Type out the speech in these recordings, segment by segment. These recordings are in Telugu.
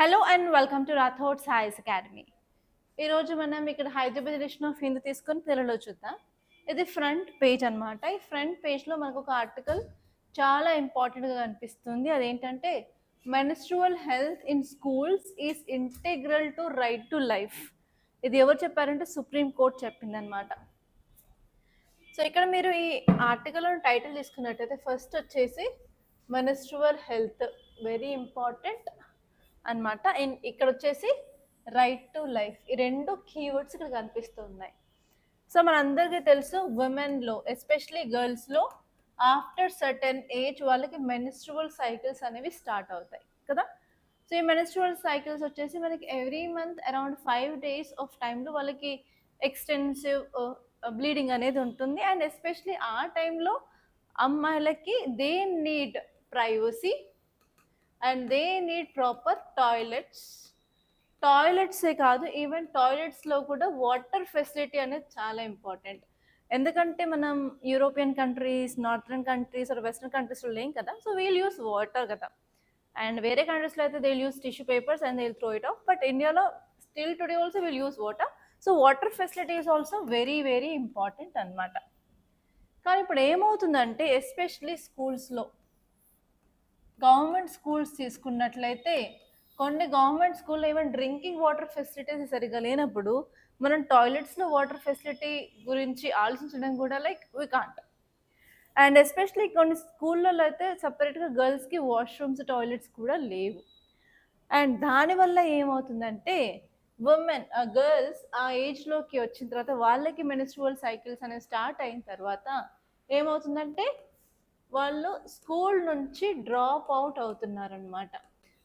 Hello and welcome to Rathod Sai's academy. ఈరోజు మనం ఇక్కడ హైదరాబాద్ ఎడిషన్ ఆఫ్ హిందీ తీసుకొని పిల్లలు చూద్దాం. ఇది ఫ్రంట్ పేజ్ అనమాట. ఈ ఫ్రంట్ పేజ్లో మనకు ఒక ఆర్టికల్ చాలా ఇంపార్టెంట్గా కనిపిస్తుంది. అదేంటంటే menstrual health in schools is integral to right to life. ఇది ఎవరు చెప్పారంటే సుప్రీం కోర్ట్ చెప్పిందనమాట. సో ఇక్కడ మీరు ఈ ఆర్టికల్ టైటిల్ తీసుకున్నట్టయితే ఫస్ట్ వచ్చేసి మెన్స్ట్రువల్ హెల్త్ వెరీ ఇంపార్టెంట్ అనమాట. ఇక్కడ వచ్చేసి రైట్ టు లైఫ్, ఈ రెండు కీవర్డ్స్ ఇక్కడ కనిపిస్తున్నాయి. సో మనందరికీ తెలుసు ఉమెన్లో ఎస్పెషలీ గర్ల్స్లో ఆఫ్టర్ సర్టెన్ ఏజ్ వాళ్ళకి మెన్స్ట్రువల్ సైకిల్స్ అనేవి స్టార్ట్ అవుతాయి కదా. సో ఈ మెన్స్ట్రువల్ సైకిల్స్ వచ్చేసి మనకి every month around 5 days of టైంలో వాళ్ళకి ఎక్స్టెన్సివ్ బ్లీడింగ్ అనేది ఉంటుంది. అండ్ ఎస్పెషలీ ఆ టైంలో అమ్మాయిలకి they need privacy and they need proper టాయిలెట్సే కాదు, ఈవెన్ టాయిలెట్స్లో కూడా వాటర్ ఫెసిలిటీ అనేది చాలా ఇంపార్టెంట్. ఎందుకంటే మనం European countries, northern countries or western కంట్రీస్లో లేం కదా. సో వీల్ యూస్ వాటర్ కదా. అండ్ వేరే కంట్రీస్లో అయితే they use tissue papers and they will throw it off. But ఇండియాలో still today also will use water. So water facility is also very very important అనమాట. కానీ ఇప్పుడు ఏమవుతుందంటే ఎస్పెషలీ స్కూల్స్లో, గవర్నమెంట్ స్కూల్స్ తీసుకున్నట్లయితే కొన్ని గవర్నమెంట్ స్కూల్లో ఈవెన్ డ్రింకింగ్ వాటర్ ఫెసిలిటీస్ సరిగ్గా లేనప్పుడు మనం టాయిలెట్స్లో వాటర్ ఫెసిలిటీ గురించి ఆలోచించడం కూడా like we can't. And especially కొన్ని స్కూళ్ళలో అయితే సపరేట్గా గర్ల్స్కి వాష్రూమ్స్, టాయిలెట్స్ కూడా లేవు. అండ్ దానివల్ల ఏమవుతుందంటే ఉమెన్ గర్ల్స్ ఆ ఏజ్లోకి వచ్చిన తర్వాత వాళ్ళకి మెన్స్ట్రువల్ సైకిల్స్ అనేవి స్టార్ట్ అయిన తర్వాత ఏమవుతుందంటే వాళ్ళు స్కూల్ నుంచి డ్రాప్ అవుట్ అవుతున్నారనమాట.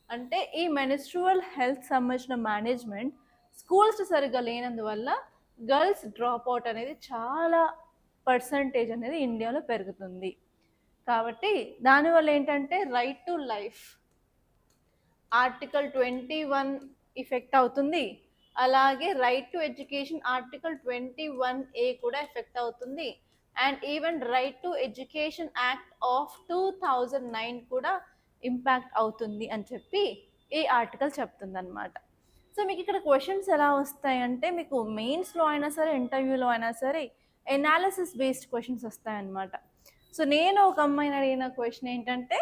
అంటే ఈ మెన్స్ట్రువల్ హెల్త్ సంబంధించిన మేనేజ్మెంట్ స్కూల్స్ సరిగ్గా లేనందువల్ల గర్ల్స్ డ్రాప్ అవుట్ అనేది చాలా పర్సంటేజ్ అనేది ఇండియాలో పెరుగుతుంది. కాబట్టి దానివల్ల ఏంటంటే right to life article 21 effect అవుతుంది. అలాగే right to education article 21A కూడా ఎఫెక్ట్ అవుతుంది. And even right to education act of 2009 కూడా ఇంపాక్ట్ అవుతుంది అని చెప్పి ఈ ఆర్టికల్ చెప్తుంది అనమాట. సో మీకు ఇక్కడ క్వశ్చన్స్ ఎలా వస్తాయంటే మీకు మెయిన్స్లో అయినా సరే, ఇంటర్వ్యూలో అయినా సరే ఎనాలిసిస్ బేస్డ్ క్వశ్చన్స్ వస్తాయన్నమాట. సో నేను ఒక అమ్మాయిని అడిగిన క్వశ్చన్ ఏంటంటే,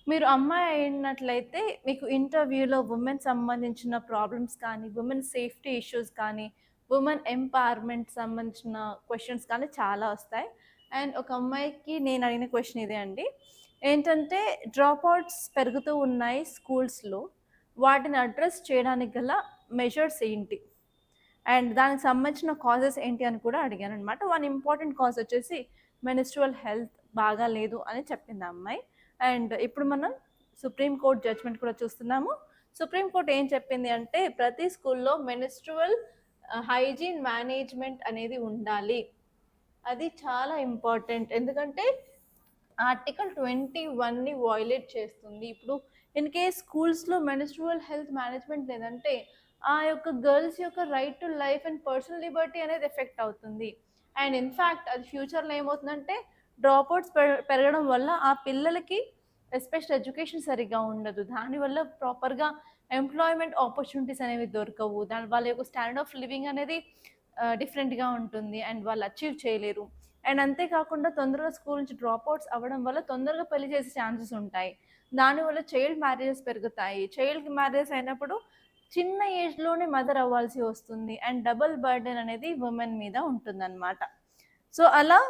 మీరు అమ్మాయి అయినట్లయితే మీకు ఇంటర్వ్యూలో ఉమెన్ సంబంధించిన ప్రాబ్లమ్స్ కానీ, ఉమెన్ సేఫ్టీ ఇష్యూస్ కానీ, ఉమెన్ ఎంపవర్మెంట్ సంబంధించిన క్వశ్చన్స్ కానీ చాలా వస్తాయి. అండ్ ఒక అమ్మాయికి నేను అడిగిన క్వశ్చన్ ఇదే అండి. ఏంటంటే డ్రాప్ అవుట్స్ పెరుగుతూ ఉన్నాయి స్కూల్స్లో, వాటిని అడ్రస్ చేయడానికి గల మెజర్స్ ఏంటి అండ్ దానికి సంబంధించిన కాజెస్ ఏంటి అని కూడా అడిగాను అనమాట. వన్ ఇంపార్టెంట్ కాజ్ వచ్చేసి మెన్స్ట్రువల్ హెల్త్ బాగా లేదు అని చెప్పింది ఆ అమ్మాయి. అండ్ ఇప్పుడు మనం సుప్రీంకోర్టు జడ్జ్మెంట్ కూడా చూస్తున్నాము. సుప్రీంకోర్టు ఏం చెప్పింది అంటే ప్రతి స్కూల్లో మెన్స్ట్రువల్ హైజీన్ మేనేజ్మెంట్ అనేది ఉండాలి. అది చాలా ఇంపార్టెంట్. ఎందుకంటే ఆర్టికల్ 21ని వయోలేట్ చేస్తుంది. ఇప్పుడు ఇన్ కేస్ స్కూల్స్లో మెన్స్ట్రువల్ హెల్త్ మేనేజ్మెంట్ లేదంటే ఆ యొక్క గర్ల్స్ యొక్క right to life and personal Liberty అనేది ఎఫెక్ట్ అవుతుంది. అండ్ ఇన్ఫ్యాక్ట్ అది ఫ్యూచర్లో ఏమవుతుందంటే డ్రాప్అవుట్స్ పెరగడం వల్ల ఆ పిల్లలకి ఎస్పెషల్ ఎడ్యుకేషన్ సరిగ్గా ఉండదు. దానివల్ల ప్రాపర్గా ఎంప్లాయ్మెంట్ ఆపర్చునిటీస్ అనేవి దొరకవు. దాని వాళ్ళ యొక్క స్టాండర్డ్ ఆఫ్ లివింగ్ అనేది డిఫరెంట్గా ఉంటుంది అండ్ వాళ్ళు అచీవ్ చేయలేరు. అండ్ అంతేకాకుండా తొందరగా స్కూల్ నుంచి డ్రాప్అవుట్స్ అవ్వడం వల్ల తొందరగా పెళ్లి చేసే ఛాన్సెస్ ఉంటాయి. దానివల్ల చైల్డ్ మ్యారేజెస్ పెరుగుతాయి. చైల్డ్ మ్యారేజెస్ అయినప్పుడు చిన్న ఏజ్లోనే మదర్ అవ్వాల్సి వస్తుంది అండ్ డబుల్ బర్డెన్ అనేది ఉమెన్ మీద ఉంటుందన్నమాట. సో అలా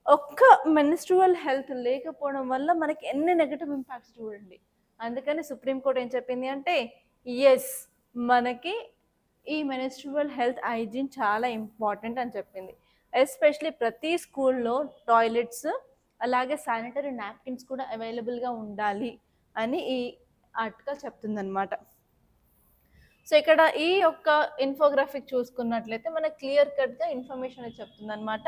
ఒక్క మెన్స్ట్రువల్ హెల్త్ లేకపోవడం వల్ల మనకి ఎన్ని నెగటివ్ ఇంపాక్ట్స్ చూడండి. అందుకని సుప్రీంకోర్టు ఏం చెప్పింది అంటే ఎస్, మనకి ఈ మెన్స్ట్రువల్ హెల్త్ హైజీన్ చాలా ఇంపార్టెంట్ అని చెప్పింది. ఎస్పెషలీ ప్రతి స్కూల్లో టాయిలెట్స్ అలాగే శానిటరీ నాప్కిన్స్ కూడా అవైలబుల్గా ఉండాలి అని ఈ ఆర్టికల్ చెప్తుందన్నమాట. సో ఇక్కడ ఈ యొక్క ఇన్ఫోగ్రాఫిక్ చూసుకున్నట్లయితే మనకు క్లియర్ కట్గా ఇన్ఫర్మేషన్ అనేది చెప్తుందన్నమాట.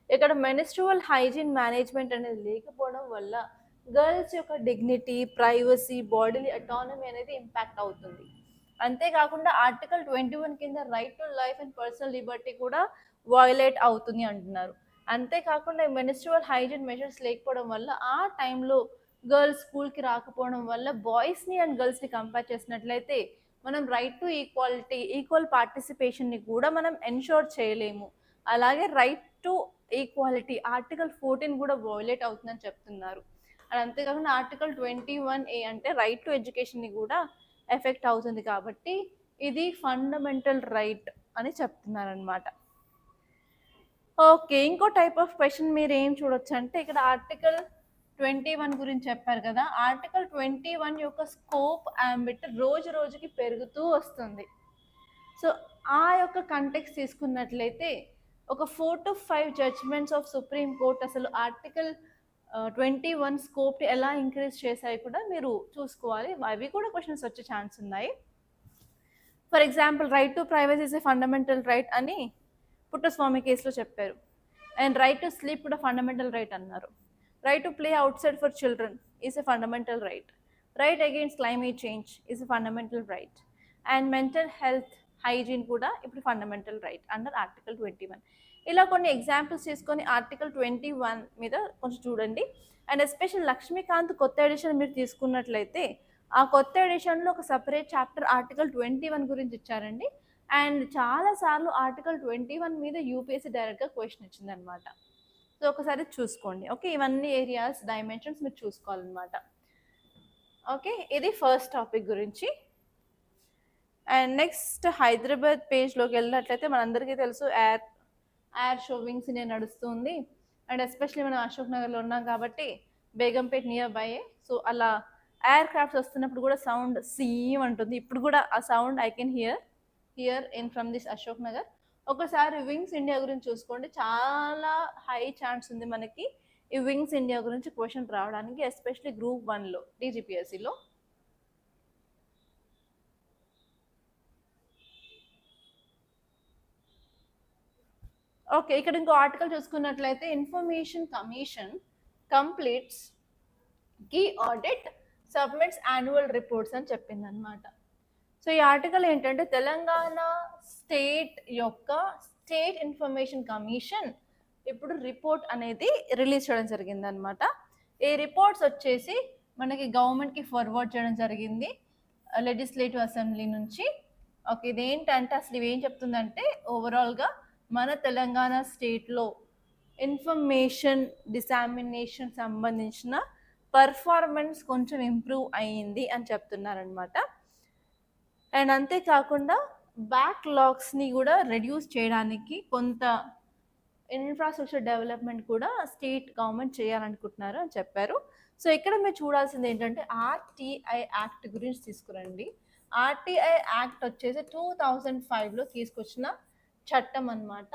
ఇక్కడ మెన్స్ట్రువల్ హైజీన్ మేనేజ్మెంట్ అనేది లేకపోవడం వల్ల గర్ల్స్ యొక్క డిగ్నిటీ, ప్రైవసీ, బాడీ అటానమీ అనేది ఇంపాక్ట్ అవుతుంది. అంతేకాకుండా ఆర్టికల్ 21 కింద right to life and personal Liberty కూడా వయోలేట్ అవుతుంది అంటున్నారు. అంతేకాకుండా మెన్స్ట్రువల్ హైజీన్ మెజర్స్ లేకపోవడం వల్ల ఆ టైంలో గర్ల్స్ స్కూల్కి రాకపోవడం వల్ల బాయ్స్ని అండ్ గర్ల్స్ని కంపేర్ చేసినట్లయితే మనం రైట్ టు ఈక్వాలిటీ, ఈక్వల్ పార్టిసిపేషన్ని కూడా మనం ఎన్షోర్ చేయలేము. అలాగే రైట్ టు ఈక్వాలిటీ ఆర్టికల్ 14 కూడా వయోలేట్ అవుతుందని చెప్తున్నారు. అండ్ అంతేకాకుండా ఆర్టికల్ 21A అంటే రైట్ టు ఎడ్యుకేషన్ని కూడా ఎఫెక్ట్ అవుతుంది కాబట్టి ఇది ఫండమెంటల్ రైట్ అని చెప్తున్నారనమాట. ఓకే, ఇంకో టైప్ ఆఫ్ క్వశ్చన్ మీరు ఏం చూడొచ్చు అంటే ఇక్కడ ఆర్టికల్ 21 గురించి చెప్పారు కదా. ఆర్టికల్ 21 యొక్క స్కోప్ అంబిట్ రోజు రోజుకి పెరుగుతూ వస్తుంది. సో ఆ యొక్క కంటెక్స్ట్ తీసుకున్నట్లయితే ఒక 4 to 5 judgments of supreme court అసలు ఆర్టికల్ 21 స్కోప్ ఎలా ఇంక్రీజ్ చేశాయి కూడా మీరు చూసుకోవాలి. అవి కూడా క్వశ్చన్స్ వచ్చే ఛాన్స్ ఉన్నాయి. For example right to privacy is a fundamental right అని పుట్టస్వామి కేసులో చెప్పారు. అండ్ రైట్ టు స్లీప్ కూడా ఫండమెంటల్ రైట్ అన్నారు. Right to play out side for children is a fundamental right. Right against climate change is a fundamental right. And mental health hygiene కూడా ఇప్పుడు ఫండమెంటల్ రైట్ అండర్ ఆర్టికల్ 21. ఇలా కొన్ని ఎగ్జాంపుల్స్ తీసుకొని ఆర్టికల్ 21 మీద కొంచెం చూడండి. అండ్ ఎస్పెషల్ లక్ష్మీకాంత్ కొత్త ఎడిషన్ మీరు తీసుకున్నట్లయితే ఆ కొత్త ఎడిషన్లో ఒక సపరేట్ చాప్టర్ ఆర్టికల్ 21 గురించి ఇచ్చారండి. అండ్ చాలాసార్లు ఆర్టికల్ 21 మీద యూపీఎస్సీ డైరెక్ట్గా క్వశ్చన్ ఇచ్చిందనమాట. సో ఒకసారి చూసుకోండి. ఓకే, ఇవన్నీ ఏరియాస్ డైమెన్షన్స్ మీరు చూసుకోవాలన్నమాట. ఓకే, ఇది ఫస్ట్ టాపిక్ గురించి. అండ్ నెక్స్ట్ హైదరాబాద్ పేజ్లోకి వెళ్ళినట్లయితే మనందరికీ తెలుసు ఎయిర్ షో వింగ్స్ ఇండియా నడుస్తుంది. అండ్ ఎస్పెషల్లీ మనం అశోక్ నగర్లో ఉన్నాం కాబట్టి బేగంపేట్ నియర్ బై. సో అలా ఎయిర్ క్రాఫ్ట్స్ వస్తున్నప్పుడు కూడా సౌండ్ సీమ్ అంటుంది. ఇప్పుడు కూడా ఆ sound I can hear in from this Ashok Nagar. ఒకసారి వింగ్స్ ఇండియా గురించి చూసుకోండి. చాలా హై ఛాన్స్ ఉంది మనకి ఈ వింగ్స్ ఇండియా గురించి క్వశ్చన్ రావడానికి, ఎస్పెషల్లీ గ్రూప్ 1లో టీజీపీఎస్సీలో. ఓకే, ఇక్కడ ఇంకో ఆర్టికల్ చూసుకున్నట్లయితే information commission completes key audit submits annual reports అని చెప్పింది అనమాట. సో ఈ ఆర్టికల్ ఏంటంటే తెలంగాణ స్టేట్ ఇన్ఫర్మేషన్ కమిషన్ ఇప్పుడు రిపోర్ట్ అనేది రిలీజ్ చేయడం జరిగింది అనమాట. ఈ రిపోర్ట్స్ వచ్చేసి మనకి గవర్నమెంట్కి ఫార్వర్డ్ చేయడం జరిగింది లెజిస్లేటివ్ అసెంబ్లీ నుంచి. ఓకే, ఇదేంటంటే అసలు ఇవేం చెప్తుందంటే ఓవరాల్గా మన తెలంగాణ స్టేట్లో ఇన్ఫర్మేషన్ డిసామినేషన్ సంబంధించిన పర్ఫార్మెన్స్ కొంచెం ఇంప్రూవ్ అయ్యింది అని చెప్తున్నారనమాట. అండ్ అంతేకాకుండా బ్యాక్లాగ్స్ని కూడా రెడ్యూస్ చేయడానికి కొంత ఇన్ఫ్రాస్ట్రక్చర్ డెవలప్మెంట్ కూడా స్టేట్ గవర్నమెంట్ చేయాలనుకుంటున్నారు అని చెప్పారు. సో ఇక్కడ మీరు చూడాల్సింది ఏంటంటే ఆర్టీఐ యాక్ట్ గురించి తీసుకురండి. ఆర్టీఐ యాక్ట్ వచ్చేసి 2005లో తీసుకొచ్చిన చట్టం అనమాట.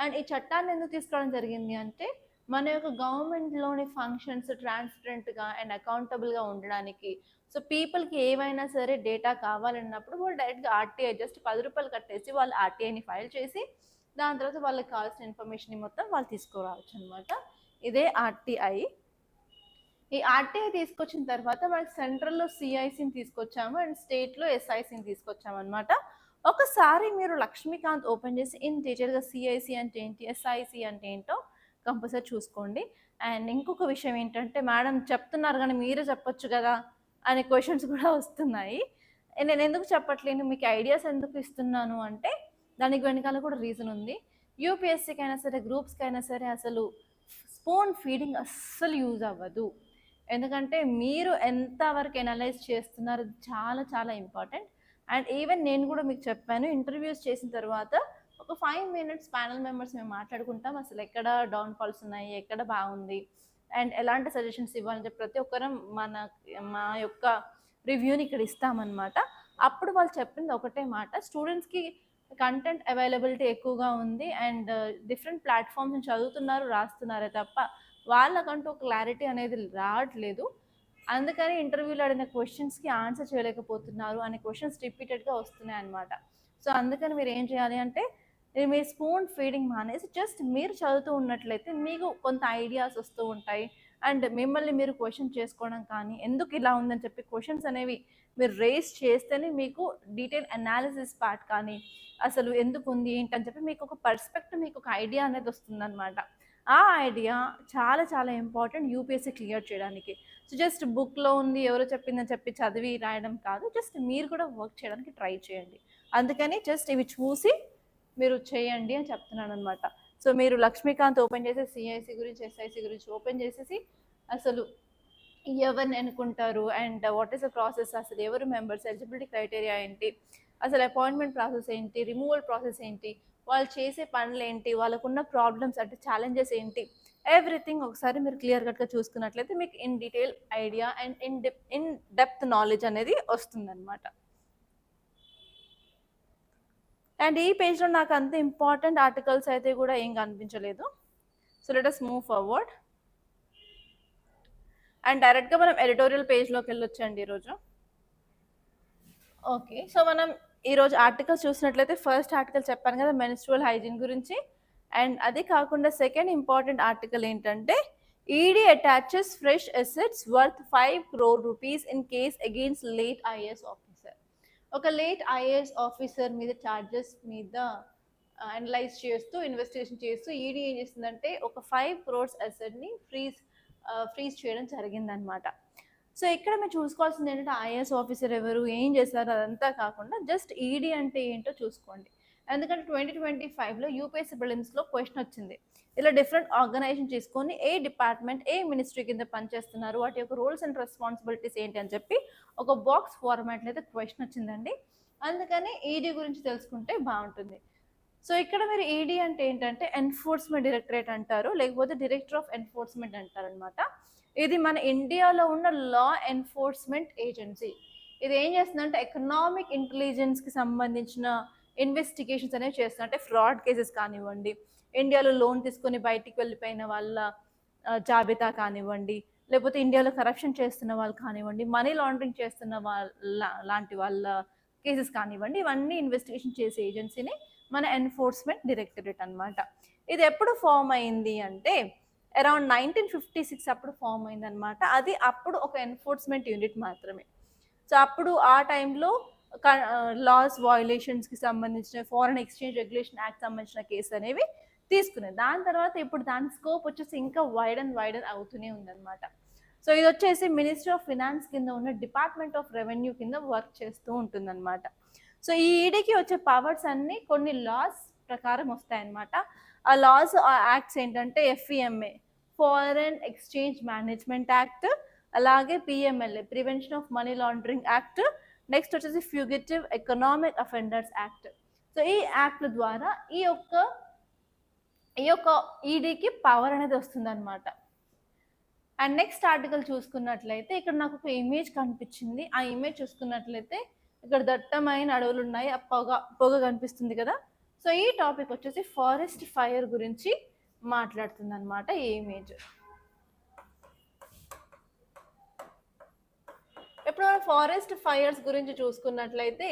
అండ్ ఈ చట్టాన్ని ఎందుకు తీసుకురావడం జరిగింది అంటే మన యొక్క గవర్నమెంట్లోని ఫంక్షన్స్ ట్రాన్స్పరెంట్గా అండ్ అకౌంటబుల్గా ఉండడానికి. సో పీపుల్కి ఏవైనా సరే డేటా కావాలన్నప్పుడు వాళ్ళు డైరెక్ట్గా ఆర్టీఐ జస్ట్ 10 రూపాయలు కట్టేసి వాళ్ళు ఆర్టీఐని ఫైల్ చేసి దాని తర్వాత వాళ్ళకి కావాల్సిన ఇన్ఫర్మేషన్ మొత్తం వాళ్ళు తీసుకురావచ్చు అనమాట. ఇదే ఆర్టీఐ. ఈ ఆర్టీఐ తీసుకొచ్చిన తర్వాత మనకి సెంట్రల్లో సిఐసిని తీసుకొచ్చాము అండ్ స్టేట్లో ఎస్ఐసిని తీసుకొచ్చాము అనమాట. ఒకసారి మీరు లక్ష్మీకాంత్ ఓపెన్ చేసి ఇన్ డీటెయిల్గా సిఐసి అంటే ఏంటి, ఎస్ఐసి అంటే ఏంటో కంపల్సరీ చూసుకోండి. అండ్ ఇంకొక విషయం ఏంటంటే మేడం చెప్తున్నారు కానీ మీరే చెప్పొచ్చు కదా అనే క్వశ్చన్స్ కూడా వస్తున్నాయి. నేను ఎందుకు చెప్పట్లేను, మీకు ఐడియాస్ ఎందుకు ఇస్తున్నాను అంటే దానికి వెనకాల కూడా రీజన్ ఉంది. యూపీఎస్సీకి అయినా సరే గ్రూప్స్కి అయినా సరే అసలు స్పూన్ ఫీడింగ్ అస్సలు యూజ్ అవ్వదు. ఎందుకంటే మీరు ఎంతవరకు ఎనలైజ్ చేస్తున్నారు చాలా చాలా ఇంపార్టెంట్. అండ్ ఈవెన్ నేను కూడా మీకు చెప్పాను, ఇంటర్వ్యూస్ చేసిన తర్వాత ఒక 5 minutes ప్యానల్ మెంబర్స్ మేము మాట్లాడుకుంటాం అసలు ఎక్కడ డౌన్ఫాల్స్ ఉన్నాయి, ఎక్కడ బాగుంది అండ్ ఎలాంటి సజెషన్స్ ఇవ్వాలని చెప్పి ప్రతి ఒక్కరం మా యొక్క రివ్యూని ఇక్కడ ఇస్తామన్నమాట. అప్పుడు వాళ్ళు చెప్పింది ఒకటే మాట, స్టూడెంట్స్కి కంటెంట్ అవైలబిలిటీ ఎక్కువగా ఉంది అండ్ డిఫరెంట్ ప్లాట్ఫామ్స్ చదువుతున్నారు రాస్తున్నారే తప్ప వాళ్ళకంటూ క్లారిటీ అనేది రావట్లేదు. అందుకని ఇంటర్వ్యూలో అడిగిన క్వశ్చన్స్కి ఆన్సర్ చేయలేకపోతున్నారు అనే క్వశ్చన్స్ రిపీటెడ్గా వస్తున్నాయి అన్నమాట. సో అందుకని మీరు ఏం చేయాలి అంటే మీరు స్పూన్ ఫీడింగ్ మానేసి జస్ట్ మీరు చదువుతూ ఉన్నట్లయితే మీకు కొంత ఐడియాస్ వస్తూ ఉంటాయి. అండ్ మిమ్మల్ని మీరు క్వశ్చన్ చేసుకోవడం కానీ ఎందుకు ఇలా ఉందని చెప్పి క్వశ్చన్స్ అనేవి మీరు రేస్ చేస్తేనే మీకు డీటెయిల్ అనాలిసిస్ పార్ట్ కానీ అసలు ఎందుకు ఉంది ఏంటని చెప్పి మీకు ఒక పర్స్పెక్టివ్, మీకు ఒక ఐడియా అనేది వస్తుందన్నమాట. ఆ ఐడియా చాలా చాలా ఇంపార్టెంట్ యూపీఎస్సీ క్లియర్ చేయడానికి. సో జస్ట్ బుక్లో ఉంది ఎవరో చెప్పిందని చెప్పి చదివి రాయడం కాదు, జస్ట్ మీరు కూడా వర్క్ చేయడానికి ట్రై చేయండి. అందుకని జస్ట్ ఇవి చూసి మీరు చేయండి అని చెప్తున్నాను అనమాట. సో మీరు లక్ష్మీకాంత్ ఓపెన్ చేసి సిఐసి గురించి ఎస్ఐసి గురించి ఓపెన్ చేసేసి అసలు ఎవరిని అనుకుంటారు and what is the process, అసలు ఎవరు మెంబర్స్, ఎలిజిబిలిటీ క్రైటీరియా ఏంటి, అసలు అపాయింట్మెంట్ ప్రాసెస్ ఏంటి, రిమూవల్ ప్రాసెస్ ఏంటి, వాళ్ళు చేసే పనులు ఏంటి, వాళ్ళకున్న ప్రాబ్లమ్స్ అంటే ఛాలెంజెస్ ఏంటి, ఎవ్రీథింగ్ ఒకసారి మీరు క్లియర్ కట్గా చూసుకున్నట్లయితే మీకు in detail idea and in depth knowledge అనేది వస్తుందన్నమాట. అండ్ ఈ పేజ్లో నాకు అంత ఇంపార్టెంట్ ఆర్టికల్స్ అయితే కూడా ఏం కనిపించలేదు. So let us move forward and డైరెక్ట్గా మనం ఎడిటోరియల్ పేజ్లోకి వెళ్ళొచ్చండి ఈరోజు. ఓకే, సో మనం ఈరోజు ఆర్టికల్స్ చూసినట్లయితే ఫస్ట్ ఆర్టికల్ చెప్పాను కదా మెన్స్ట్రువల్ హైజీన్ గురించి. అండ్ అది కాకుండా సెకండ్ ఇంపార్టెంట్ ఆర్టికల్ ఏంటంటే ED attaches fresh assets worth 5 crore rupees in case against late IAS officer. ఒక లేట్ ఐఏఎస్ ఆఫీసర్ మీద ఛార్జెస్ మీద అనలైజ్ చేస్తూ ఇన్వెస్టిగేషన్ చేస్తూ ఈడీ ఏం చేస్తుందంటే ఒక 5 crores అసెట్ని ఫ్రీజ్ చేయడం జరిగిందనమాట. సో ఇక్కడ మీరు చూసుకోవాల్సింది ఏంటంటే ఐఏఎస్ ఆఫీసర్ ఎవరు, ఏం చేస్తారు అదంతా కాకుండా జస్ట్ ఈడీ అంటే ఏంటో చూసుకోండి. ఎందుకంటే 2025లో యూపీఎస్సీ ప్రిలిమ్స్లో క్వశ్చన్ వచ్చింది. ఇలా డిఫరెంట్ ఆర్గనైజేషన్ తీసుకొని ఏ డిపార్ట్మెంట్ ఏ మినిస్ట్రీ కింద పనిచేస్తున్నారు, వాటి యొక్క రూల్స్ అండ్ రెస్పాన్సిబిలిటీస్ ఏంటి అని చెప్పి ఒక బాక్స్ ఫార్మాట్లో అయితే క్వశ్చన్ వచ్చిందండి. అందుకని ఈడీ గురించి తెలుసుకుంటే బాగుంటుంది. సో ఇక్కడ మీరు ఈడీ అంటే ఏంటంటే ఎన్ఫోర్స్మెంట్ డైరెక్టరేట్ అంటారు, లేకపోతే డైరెక్టర్ ఆఫ్ ఎన్ఫోర్స్మెంట్ అంటారు అనమాట. ఇది మన ఇండియాలో ఉన్న లా ఎన్ఫోర్స్మెంట్ ఏజెన్సీ. ఇది ఏం చేస్తుందంటే ఎకనామిక్ ఇంటెలిజెన్స్కి సంబంధించిన ఇన్వెస్టిగేషన్స్ అనేవి చేస్తుంది. అంటే ఫ్రాడ్ కేసెస్ కానివ్వండి, ఇండియాలో లోన్ తీసుకొని బయటికి వెళ్ళిపోయిన వాళ్ళ జాబితా కానివ్వండి, లేకపోతే ఇండియాలో కరప్షన్ చేస్తున్న వాళ్ళు కానివ్వండి, మనీ లాండరింగ్ చేస్తున్న లాంటి వాళ్ళ కేసెస్ కానివ్వండి, ఇవన్నీ ఇన్వెస్టిగేషన్ చేసే ఏజెన్సీని మన ఎన్ఫోర్స్మెంట్ డైరెక్టరేట్ అనమాట. ఇది ఎప్పుడు ఫామ్ అయింది అంటే అరౌండ్ 1956 అప్పుడు ఫామ్ అయింది అనమాట. అది అప్పుడు ఒక ఎన్ఫోర్స్మెంట్ యూనిట్ మాత్రమే. సో అప్పుడు ఆ టైంలో లాస్ వయలేషన్స్కి సంబంధించిన ఫారెన్ ఎక్స్చేంజ్ రెగ్యులేషన్ యాక్ట్ సంబంధించిన కేసు అనేవి తీసుకునేది. దాని తర్వాత ఇప్పుడు దాని స్కోప్ వచ్చేసి ఇంకా వైడన్ అవుతూనే ఉందన్నమాట. సో ఇది వచ్చేసి మినిస్ట్రీ ఆఫ్ ఫినాన్స్ కింద ఉన్న డిపార్ట్మెంట్ ఆఫ్ రెవెన్యూ కింద వర్క్ చేస్తూ ఉంటుందన్నమాట. సో ఈ ఈడీకి వచ్చే పవర్స్ అన్నీ కొన్ని లాస్ ప్రకారం వస్తాయన్నమాట. ఆ లాస్ యాక్ట్స్ ఏంటంటే FEMA foreign exchange management act, అలాగే PMLA prevention of money laundering act, next వచ్చేసి ఫ్యూగిటివ్ ఎకనామిక్ అఫెండర్స్ యాక్ట్. సో ఈ యాక్ట్ ద్వారా ఈ యొక్క ఈడీకి పవర్ అనేది వస్తుంది అనమాట. అండ్ నెక్స్ట్ ఆర్టికల్ చూసుకున్నట్లయితే ఇక్కడ నాకు ఒక ఇమేజ్ కనిపించింది. ఆ ఇమేజ్ చూసుకున్నట్లయితే ఇక్కడ దట్టమైన అడవులు ఉన్నాయి, ఆ పొగ కనిపిస్తుంది కదా. సో ఈ టాపిక్ వచ్చేసి ఫారెస్ట్ ఫైర్ గురించి మాట్లాడుతుంది అనమాట ఈ ఇమేజ్. ఇప్పుడు మనం ఫారెస్ట్ ఫైర్స్ గురించి చూసుకున్నట్లయితే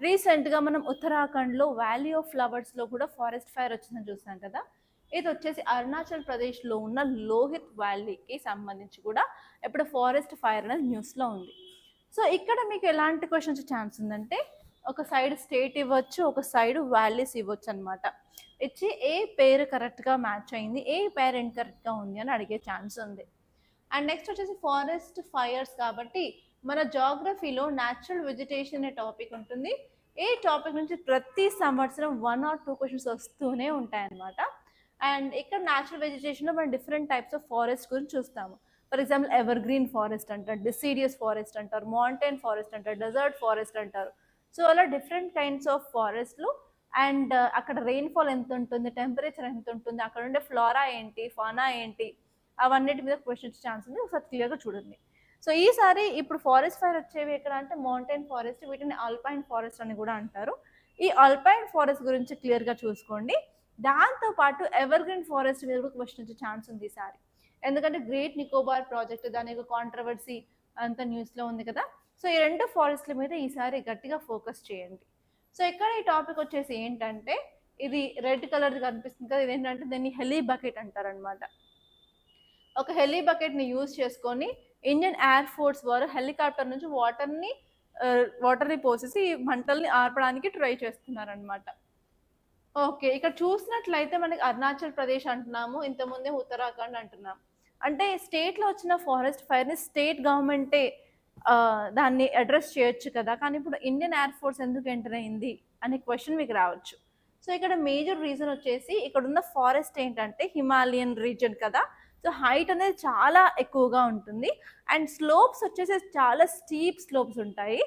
రీసెంట్గా మనం ఉత్తరాఖండ్లో వ్యాలీ ఆఫ్ ఫ్లవర్స్లో కూడా ఫారెస్ట్ ఫైర్ వచ్చిందని చూసాం కదా. ఇది వచ్చేసి అరుణాచల్ ప్రదేశ్లో ఉన్న లోహిత్ వ్యాలీకి సంబంధించి కూడా ఇప్పుడు ఫారెస్ట్ ఫైర్ అనేది న్యూస్లో ఉంది. సో ఇక్కడ మీకు ఎలాంటి క్వశ్చన్స్ ఛాన్స్ ఉందంటే ఒక సైడ్ స్టేట్ ఇవ్వచ్చు, ఒక సైడ్ వ్యాలీస్ ఇవ్వచ్చు అనమాట. ఇచ్చి ఏ పేరు కరెక్ట్గా మ్యాచ్ అయింది, ఏ పేరు ఇన్కరెక్ట్గా ఉంది అని అడిగే ఛాన్స్ ఉంది. అండ్ నెక్స్ట్ వచ్చేసి ఫారెస్ట్ ఫైర్స్ కాబట్టి మన జాగ్రఫీలో న్యాచురల్ వెజిటేషన్ అనే టాపిక్ ఉంటుంది. ఈ టాపిక్ నుంచి ప్రతి సంవత్సరం 1 or 2 క్వశ్చన్స్ వస్తూనే ఉంటాయన్నమాట. అండ్ ఇక్కడ న్యాచురల్ వెజిటేషన్లో మనం డిఫరెంట్ టైప్స్ ఆఫ్ ఫారెస్ట్ గురించి చూస్తాము. For example ever green forest అంటారు, డిసిడియస్ ఫారెస్ట్ అంటారు, మౌంటైన్ ఫారెస్ట్ అంటారు, డెజర్ట్ ఫారెస్ట్ అంటారు. సో అలా డిఫరెంట్ కైండ్స్ ఆఫ్ ఫారెస్ట్లు. అండ్ అక్కడ రెయిన్ఫాల్ ఎంత ఉంటుంది, టెంపరేచర్ ఎంత ఉంటుంది, అక్కడ ఉండే ఫ్లోరా ఏంటి, ఫానా ఏంటి, అవన్నిటి మీద క్వశ్చన్స్ ఛాన్స్ ఉంది. ఒకసారి క్లియర్గా చూడండి. సో ఈసారి ఇప్పుడు ఫారెస్ట్ ఫైర్ వచ్చేవి ఎక్కడ అంటే మౌంటైన్ ఫారెస్ట్, వీటిని ఆల్పైన్ ఫారెస్ట్ అని కూడా అంటారు. ఈ ఆల్పైన్ ఫారెస్ట్ గురించి క్లియర్గా చూసుకోండి. దాంతోపాటు ఎవర్ గ్రీన్ ఫారెస్ట్ మీద కూడా క్వశ్చన్ వచ్చే ఛాన్స్ ఉంది ఈసారి. ఎందుకంటే గ్రేట్ నికోబార్ ప్రాజెక్ట్ దాని యొక్క కాంట్రవర్సీ అంతా న్యూస్లో ఉంది కదా. సో ఈ 2 ఫారెస్ట్ల మీద ఈసారి గట్టిగా ఫోకస్ చేయండి. సో ఇక్కడ ఈ టాపిక్ వచ్చేసి ఏంటంటే ఇది రెడ్ కలర్ కనిపిస్తుంది కదా, ఇదేంటంటే దీన్ని హెలీ బకెట్ అంటారనమాట. ఒక హెలీ బకెట్ని యూజ్ చేసుకొని ఇండియన్ ఎయిర్ ఫోర్స్ వారు హెలికాప్టర్ నుంచి వాటర్ని పోసేసి మంటల్ని ఆర్పడానికి ట్రై చేస్తున్నారనమాట. ఓకే, ఇక్కడ చూసినట్లయితే మనకి అరుణాచల్ ప్రదేశ్ అంటున్నాము, ఇంతకుముందే ఉత్తరాఖండ్ అంటున్నాం. అంటే స్టేట్లో వచ్చిన ఫారెస్ట్ ఫైర్ని స్టేట్ గవర్నమెంటే దాన్ని అడ్రస్ చేయొచ్చు కదా, కానీ ఇప్పుడు ఇండియన్ ఎయిర్ ఫోర్స్ ఎందుకు ఎంటర్ అయింది అనే క్వశ్చన్ మీకు రావచ్చు. సో ఇక్కడ మేజర్ రీజన్ వచ్చేసి ఇక్కడ ఉన్న ఫారెస్ట్ ఏంటంటే హిమాలయన్ రీజన్ కదా, సో హైట్ అనేది చాలా ఎక్కువగా ఉంటుంది అండ్ స్లోప్స్ వచ్చేసి చాలా స్టీప్ స్లోప్స్ ఉంటాయి.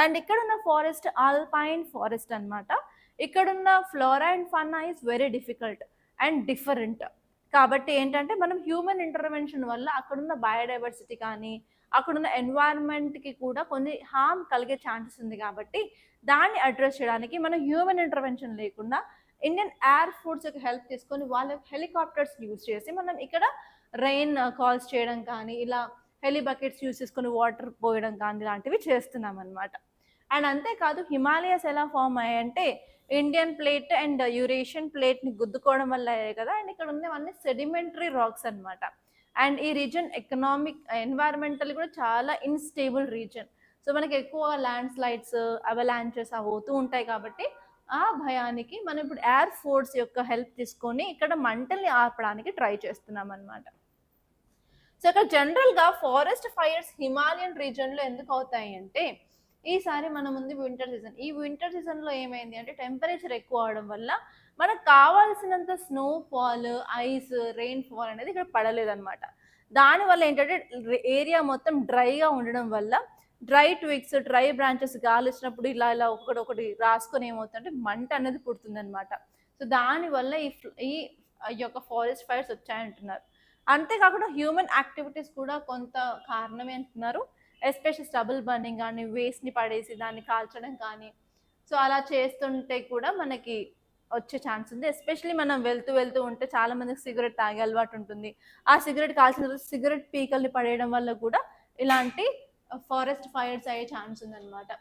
అండ్ ఇక్కడ ఉన్న ఫారెస్ట్ ఆల్పైన్ ఫారెస్ట్ అనమాట. ఇక్కడున్న flora and fauna is very difficult and different. కాబట్టి ఏంటంటే మనం హ్యూమన్ ఇంటర్వెన్షన్ వల్ల అక్కడున్న బయోడైవర్సిటీ కానీ అక్కడున్న ఎన్వైరన్మెంట్కి కూడా కొన్ని హార్మ్ కలిగే ఛాన్సెస్ ఉంది. కాబట్టి దాన్ని అడ్రస్ చేయడానికి మనం హ్యూమన్ ఇంటర్వెన్షన్ లేకుండా ఇండియన్ ఎయిర్ ఫోర్స్ యొక్క హెల్ప్ తీసుకొని వాళ్ళ హెలికాప్టర్స్ యూజ్ చేసి మనం ఇక్కడ రెయిన్ కాల్స్ చేయడం కానీ ఇలా హెలి బకెట్స్ యూజ్ చేసుకొని వాటర్ పోయడం కానీ ఇలాంటివి చేస్తున్నాం అనమాట. అండ్ అంతేకాదు హిమాలయాస్ ఎలా ఫామ్ అయ్యాయంటే ఇండియన్ ప్లేట్ అండ్ యూరేషియన్ ప్లేట్ని గుద్దుకోవడం వల్ల అయ్యాయి కదా. అండ్ ఇక్కడ ఉన్నవన్నీ సెడిమెంటరీ రాక్స్ అనమాట. అండ్ ఈ రీజన్ ఎకనామిక్ ఎన్వైరన్మెంటల్ కూడా చాలా ఇన్స్టేబుల్ రీజన్. సో మనకి ఎక్కువ ల్యాండ్ స్లైడ్స్ అవలాంచెస్ అవుతూ ఉంటాయి. కాబట్టి ఆ భయానికి మనం ఇప్పుడు ఎయిర్ ఫోర్స్ యొక్క హెల్ప్ తీసుకొని ఇక్కడ మంటల్ని ఆర్పడానికి ట్రై చేస్తున్నాం అనమాట. సో ఇక్కడ జనరల్గా ఫారెస్ట్ ఫైర్స్ హిమాలయన్ రీజన్లో ఎందుకు అవుతాయి అంటే ఈసారి మన ముందు వింటర్ సీజన్. ఈ వింటర్ సీజన్లో ఏమైంది అంటే టెంపరేచర్ ఎక్కువ అవడం వల్ల మనకు కావాల్సినంత స్నోఫాల్, ఐస్, రెయిన్ ఫాల్ అనేది ఇక్కడ పడలేదన్నమాట. దానివల్ల ఏంటంటే ఏరియా మొత్తం డ్రైగా ఉండడం వల్ల డ్రై ట్విగ్స్, డ్రై బ్రాంచెస్ గాలి వచ్చినప్పుడు ఇలా ఇలా ఒకటి రాసుకొని ఏమవుతుందంటే మంట అనేది పుడుతుందన్నమాట. సో దానివల్ల ఈ యొక్క ఫారెస్ట్ ఫైర్స్ వచ్చాయంటున్నారు. అంతేకాకుండా హ్యూమన్ యాక్టివిటీస్ కూడా కొంత కారణమే అంటున్నారు. ఎస్పెషల్ స్టబుల్ బర్నింగ్ కానీ, వేస్ట్ని పడేసి దాన్ని కాల్చడం కానీ, సో అలా చేస్తుంటే కూడా మనకి వచ్చే ఛాన్స్ ఉంది. ఎస్పెషలీ మనం వెళ్తూ ఉంటే చాలా మందికి సిగరెట్ తాగే అలవాటు ఉంటుంది. ఆ సిగరెట్ కాల్చిన సిగరెట్ పీకల్ని పడేయడం వల్ల కూడా ఇలాంటి ఫారెస్ట్ ఫైర్స్ అయ్యే ఛాన్స్ ఉందన్నమాట.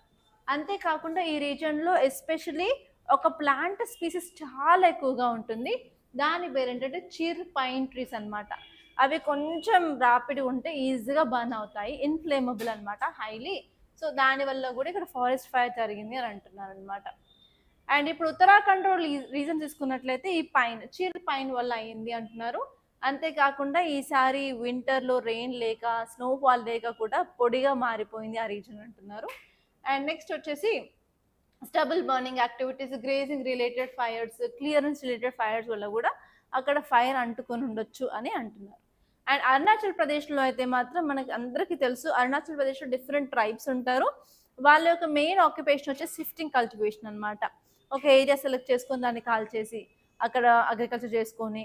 అంతేకాకుండా ఈ రీజన్లో ఎస్పెషలీ ఒక ప్లాంట్ స్పీసీస్ చాలా ఎక్కువగా ఉంటుంది. దాని పేరు ఏంటంటే చిర్ పైన్ ట్రీస్ అనమాట. అవి కొంచెం ర్యాపిడ్ ఉంటే ఈజీగా బర్న్ అవుతాయి, ఇన్ఫ్లేమబుల్ అనమాట, హైలీ. సో దానివల్ల కూడా ఇక్కడ ఫారెస్ట్ ఫైర్ జరిగింది అని అంటున్నారు అనమాట. అండ్ ఇప్పుడు ఉత్తరాఖండ్లో రీజన్ తీసుకున్నట్లయితే ఈ చిర్ పైన్ వల్ల అయింది అంటున్నారు. అంతేకాకుండా ఈసారి వింటర్లో రెయిన్ లేక, స్నోఫాల్ లేక కూడా పొడిగా మారిపోయింది ఆ రీజన్ అంటున్నారు. అండ్ నెక్స్ట్ వచ్చేసి stubble burning activities, grazing related fires, clearance related fires వల్ల కూడా అక్కడ ఫైర్ అంటుకొని ఉండొచ్చు అని అంటున్నారు. అండ్ అరుణాచల్ ప్రదేశ్లో అయితే మాత్రం మనకి అందరికీ తెలుసు, అరుణాచల్ ప్రదేశ్లో డిఫరెంట్ ట్రైబ్స్ ఉంటారు. వాళ్ళ యొక్క మెయిన్ ఆక్యుపేషన్ వచ్చేసి షిఫ్టింగ్ కల్టివేషన్ అనమాట. ఒక ఏరియా సెలెక్ట్ చేసుకొని దాన్ని కాల్ చేసి అక్కడ అగ్రికల్చర్ చేసుకొని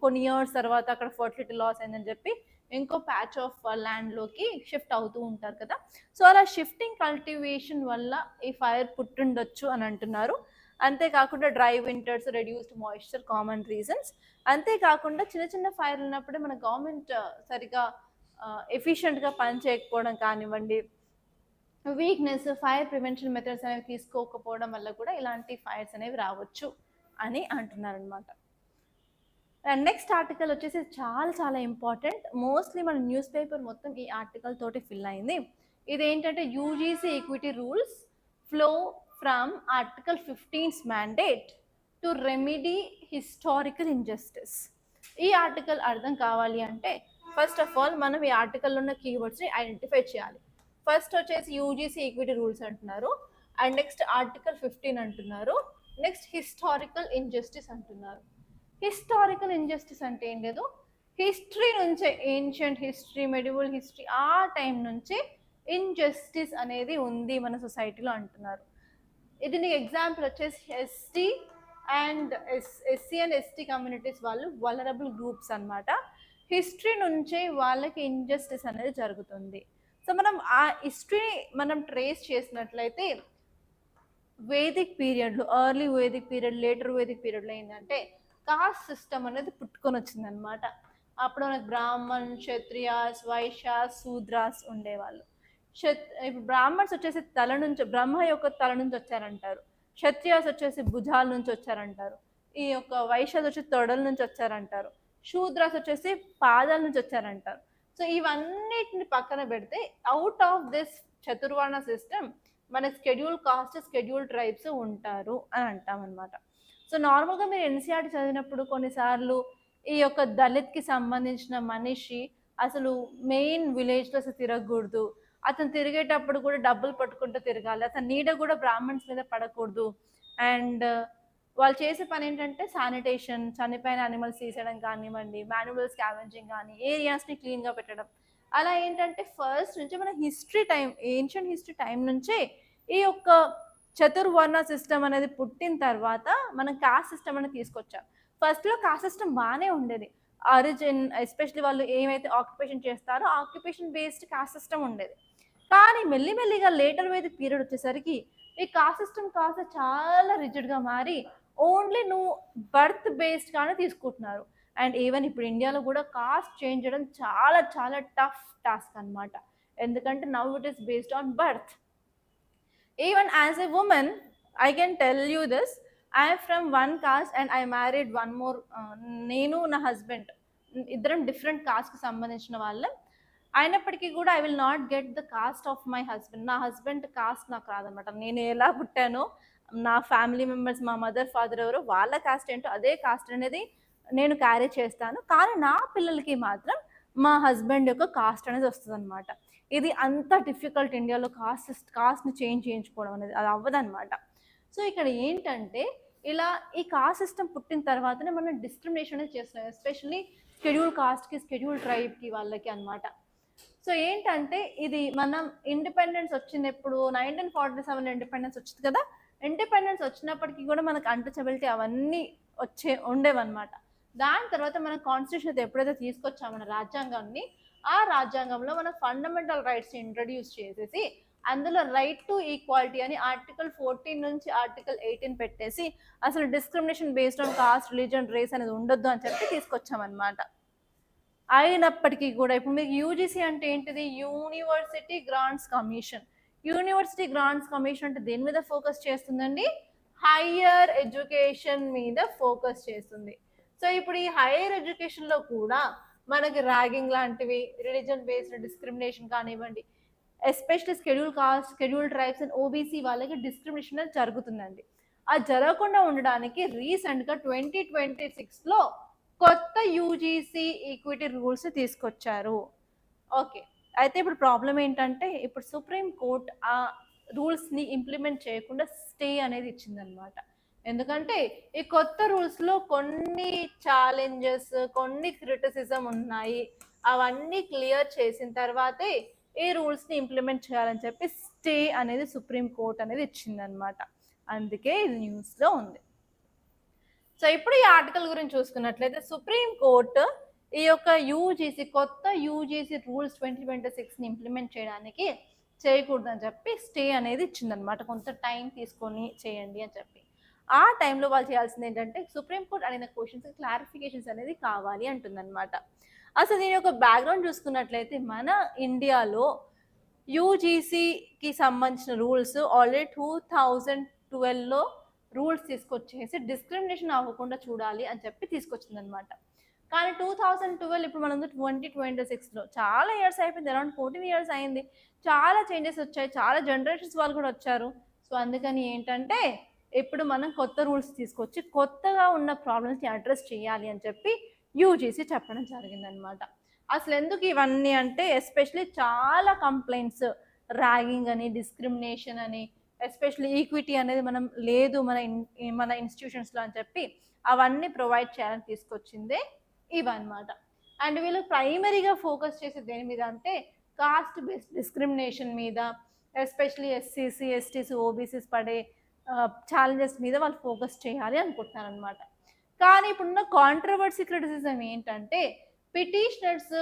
కొన్ని ఇయర్స్ తర్వాత అక్కడ ఫర్టిలిటీ లాస్ అయిందని చెప్పి ఇంకో ప్యాచ్ ఆఫ్ ల్యాండ్లోకి షిఫ్ట్ అవుతూ ఉంటారు కదా. సో అలా షిఫ్టింగ్ కల్టివేషన్ వల్ల ఈ ఫైర్ పుట్టిండొచ్చు అని అంటున్నారు. అంతేకాకుండా dry winters, reduced moisture common reasons. అంతేకాకుండా చిన్న ఫైర్ ఉన్నప్పుడే మన గవర్నమెంట్ సరిగా ఎఫిషియెంట్గా పని చేయకపోవడం కానివ్వండి, వీక్నెస్, ఫైర్ ప్రివెన్షన్ మెథడ్స్ అనేవి తీసుకోకపోవడం వల్ల కూడా ఇలాంటి ఫైర్స్ అనేవి రావచ్చు అని అంటున్నారు అనమాట. అండ్ నెక్స్ట్ ఆర్టికల్ వచ్చేసి చాలా ఇంపార్టెంట్. మోస్ట్లీ మన న్యూస్ పేపర్ మొత్తం ఈ ఆర్టికల్ తోటి ఫిల్ అయింది. ఇదేంటంటే UGC equity rules flow from article 15's mandate to remedy historical injustice. ఈ ఆర్టికల్ అర్థం కావాలి అంటే ఫస్ట్ ఆఫ్ ఆల్ మనం ఈ ఆర్టికల్లో ఉన్న కీవర్డ్స్ని ఐడెంటిఫై చేయాలి. ఫస్ట్ వచ్చేసి యూజీసీ ఈక్విటీ రూల్స్ అంటున్నారు, అండ్ నెక్స్ట్ ఆర్టికల్ 15 అంటున్నారు, నెక్స్ట్ హిస్టారికల్ ఇంజస్టిస్ అంటున్నారు. హిస్టారికల్ ఇంజస్టిస్ అంటే ఏం లేదు, హిస్టరీ నుంచే, ఏన్షియంట్ హిస్టరీ, మెడివల్ హిస్టరీ, ఆ టైం నుంచి ఇన్జస్టిస్ అనేది ఉంది మన సొసైటీలో అంటున్నారు. దీనికి ఎగ్జాంపుల్ వచ్చేసి ఎస్సీ అండ్ ఎస్టీ కమ్యూనిటీస్ వాళ్ళు వలరబుల్ గ్రూప్స్ అనమాట. హిస్టరీ నుంచే వాళ్ళకి ఇంజస్టిస్ అనేది జరుగుతుంది. సో మనం ఆ హిస్టరీ మనం ట్రేస్ చేసినట్లయితే వేదిక్ పీరియడ్లో, early Vedic period, later Vedic పీరియడ్లో ఏంటంటే కాస్ట్ సిస్టమ్ అనేది పుట్టుకొని వచ్చిందనమాట. అప్పుడు మనకు బ్రాహ్మణ్, క్షత్రియాస్, వైశ్యాస్, శూద్రాస్ ఉండేవాళ్ళు. ఇప్పుడు బ్రాహ్మణ్స్ వచ్చేసి తల నుంచి, బ్రహ్మ యొక్క తల నుంచి వచ్చారంటారు. క్షత్రియాస్ వచ్చేసి భుజాల నుంచి వచ్చారంటారు. ఈ యొక్క వైశ్యాస్ వచ్చి తొడల నుంచి వచ్చారంటారు. శూద్రాస్ వచ్చేసి పాదాల నుంచి వచ్చారంటారు. సో ఇవన్నిటిని పక్కన పెడితే అవుట్ ఆఫ్ దిస్ చతుర్వర్ణ సిస్టమ్ మన స్కెడ్యూల్ కాస్ట్, స్కెడ్యూల్ ట్రైబ్స్ ఉంటారు అని అంటాం అనమాట. సో నార్మల్గా మీరు ఎన్సీఆర్టీ చదివినప్పుడు కొన్నిసార్లు ఈ యొక్క దళిత్కి సంబంధించిన మనిషి అసలు మెయిన్ విలేజ్లో అసలు తిరగకూడదు, అతను తిరిగేటప్పుడు కూడా డబ్బులు పట్టుకుంటూ తిరగాలి, అతని నీడ కూడా బ్రాహ్మణ్స్ మీద పడకూడదు. అండ్ వాళ్ళు చేసే పని ఏంటంటే శానిటేషన్, చనిపోయిన అనిమల్స్ తీసేయడం కానివ్వండి, మాన్యువల్ స్కావెంజింగ్ కానీ, ఏరియాస్ని క్లీన్గా పెట్టడం. అలా ఏంటంటే ఫస్ట్ నుంచి మన history time, ancient history time నుంచే ఈ యొక్క చతుర్వర్ణ సిస్టమ్ అనేది పుట్టిన తర్వాత మనం కాస్ట్ సిస్టమ్ అనేది తీసుకొచ్చాం. ఫస్ట్లో కాస్ట్ సిస్టమ్ బాగానే ఉండేది. ఆరిజిన్ ఎస్పెషల్లీ వాళ్ళు ఏమైతే ఆక్యుపేషన్ చేస్తారో ఆక్యుపేషన్ బేస్డ్ కాస్ట్ సిస్టమ్ ఉండేది. కానీ మెల్లిమెల్లిగా లేటర్ వేదిక్ పీరియడ్ వచ్చేసరికి ఈ కాస్ట్ సిస్టమ్ కాస్త చాలా రిజిడ్గా మారి ఓన్లీ నువ్వు బర్త్ బేస్డ్గానే తీసుకుంటున్నారు. అండ్ ఈవెన్ ఇప్పుడు ఇండియాలో కూడా కాస్ట్ చేంజ్ చేయడం చాలా చాలా టఫ్ టాస్క్ అనమాట. ఎందుకంటే now it is based on birth. Even as a women I can tell you this, I'm from one cost and I married one more. నేను నా హస్బెండ్ ఇద్దరం డిఫరెంట్ కాస్ట్కి సంబంధించిన వాళ్ళం. అయినప్పటికీ కూడా I will not get the cost of my husband. నా హస్బెండ్ కాస్ట్ నాకు రాదనమాట. నేను ఎలా పుట్టానో, నా ఫ్యామిలీ మెంబర్స్, మా మదర్ ఫాదర్ ఎవరో వాళ్ళ కాస్ట్ ఏంటో అదే కాస్ట్ అనేది నేను క్యారీ చేస్తాను. కానీ నా పిల్లలకి మాత్రం మా హస్బెండ్ యొక్క కాస్ట్ అనేది వస్తుంది అనమాట. ఇది అంత డిఫికల్ట్ ఇండియాలో కాస్ట్ని చేంజ్ చేయించుకోవడం అనేది, అది అవ్వదన్నమాట. సో ఇక్కడ ఏంటంటే ఇలా ఈ కాస్ట్ సిస్టమ్ పుట్టిన తర్వాతనే మనం డిస్క్రిమినేషన్ అనేది చేస్తున్నాం, ఎస్పెషల్లీ షెడ్యూల్ కాస్ట్కి, షెడ్యూల్ ట్రైబ్కి వాళ్ళకి అనమాట. సో ఏంటంటే ఇది మనం ఇండిపెండెన్స్ వచ్చింది ఎప్పుడు, 1947 ఇండిపెండెన్స్ వచ్చింది కదా. ఇండిపెండెన్స్ వచ్చినప్పటికీ కూడా మనకు అన్టచబిలిటీ అవన్నీ ఉండేవన్నమాట. దాని తర్వాత మన కాన్స్టిట్యూషన్ అయితే ఎప్పుడైతే తీసుకొచ్చామో మన రాజ్యాంగాన్ని, ఆ రాజ్యాంగంలో మన ఫండమెంటల్ రైట్స్ ఇంట్రడ్యూస్ చేసేసి అందులో రైట్ టు ఈక్వాలిటీ అని ఆర్టికల్ 14 నుంచి ఆర్టికల్ 18 పెట్టేసి అసలు discrimination based on caste, religion, race అనేది ఉండొద్దు అని చెప్పి తీసుకొచ్చామన్నమాట. అయినప్పటికీ కూడా ఇప్పుడు మీకు యూజీసీ అంటే ఏంటిది, university grants commission. University grants commission అంటే దేని మీద ఫోకస్ చేస్తుందండి, హయ్యర్ ఎడ్యుకేషన్ మీద ఫోకస్ చేస్తుంది. సో ఇప్పుడు ఈ హైయర్ ఎడ్యుకేషన్లో కూడా మనకి ర్యాగింగ్ లాంటివి, రిలీజన్ బేస్డ్ డిస్క్రిమినేషన్ కానివ్వండి, especially schedule caste, schedule tribes and OBC వాళ్ళకి డిస్క్రిమినేషన్ అనేది జరుగుతుందండి. అది జరగకుండా ఉండడానికి రీసెంట్గా 2026లో కొత్త యూజీసీ ఈక్విటీ రూల్స్ తీసుకొచ్చారు. ఓకే, అయితే ఇప్పుడు ప్రాబ్లం ఏంటంటే ఇప్పుడు సుప్రీం కోర్ట్ ఆ రూల్స్ని ఇంప్లిమెంట్ చేయకుండా స్టే అనేది ఇచ్చిందనమాట. ఎందుకంటే ఈ కొత్త రూల్స్లో కొన్ని ఛాలెంజెస్, కొన్ని క్రిటిసిజం ఉన్నాయి. అవన్నీ క్లియర్ చేసిన తర్వాతే ఈ రూల్స్ని ఇంప్లిమెంట్ చేయాలని చెప్పి స్టే అనేది సుప్రీం కోర్ట్ అనేది ఇచ్చిందనమాట. అందుకే ఇది న్యూస్లో ఉంది. సో ఇప్పుడు ఈ ఆర్టికల్ గురించి చూసుకున్నట్లయితే సుప్రీం కోర్టు ఈ యొక్క కొత్త యూజీసీ రూల్స్ 2026ని ఇంప్లిమెంట్ చేయడానికి చేయకూడదని చెప్పి స్టే అనేది ఇచ్చిందనమాట. కొంత టైం తీసుకొని చేయండి అని చెప్పి. ఆ టైంలో వాళ్ళు చేయాల్సింది ఏంటంటే సుప్రీంకోర్టు అడిగిన క్వశ్చన్స్ క్లారిఫికేషన్స్ అనేది కావాలి అంటుందన్నమాట. అసలు దీని యొక్క బ్యాక్గ్రౌండ్ చూసుకున్నట్లయితే మన ఇండియాలో యూజీసీకి సంబంధించిన రూల్స్ ఆల్రెడీ 2012లో రూల్స్ తీసుకొచ్చేసి డిస్క్రిమినేషన్ అవ్వకుండా చూడాలి అని చెప్పి తీసుకొచ్చిందనమాట. కానీ 2012 ఇప్పుడు మనం 2026లో చాలా ఇయర్స్ అయిపోయింది, అరౌండ్ 14 ఇయర్స్ అయింది. చాలా చేంజెస్ వచ్చాయి, చాలా జనరేషన్స్ వాళ్ళు కూడా వచ్చారు. సో అందుకని ఏంటంటే ఇప్పుడు మనం కొత్త రూల్స్ తీసుకొచ్చి కొత్తగా ఉన్న ప్రాబ్లమ్స్ని అడ్రస్ చేయాలి అని చెప్పి యూజీసీ చెప్పడం జరిగిందనమాట. అసలు ఎందుకు ఇవన్నీ అంటే ఎస్పెషలీ చాలా కంప్లైంట్స్, ర్యాగింగ్ అని, డిస్క్రిమినేషన్ అని, ఎస్పెషల్లీ ఈక్విటీ అనేది మనం లేదు మన ఇన్స్టిట్యూషన్స్లో అని చెప్పి అవన్నీ ప్రొవైడ్ చేయాలని తీసుకొచ్చిందే ఇవన్నమాట. అండ్ వీళ్ళు ప్రైమరీగా ఫోకస్ చేసే దేని మీద అంటే కాస్ట్ బేస్డ్ డిస్క్రిమినేషన్ మీద, ఎస్పెషల్లీ ఎస్సీసీ, ఎస్టీసీ, ఓబీసీస్ పడే ఛాలెంజెస్ మీద వాళ్ళు ఫోకస్ చేయాలి అనుకుంటున్నారు అనమాట. కానీ ఇప్పుడున్న కాంట్రవర్సీ క్రిటిసిజం ఏంటంటే పిటిషనర్స్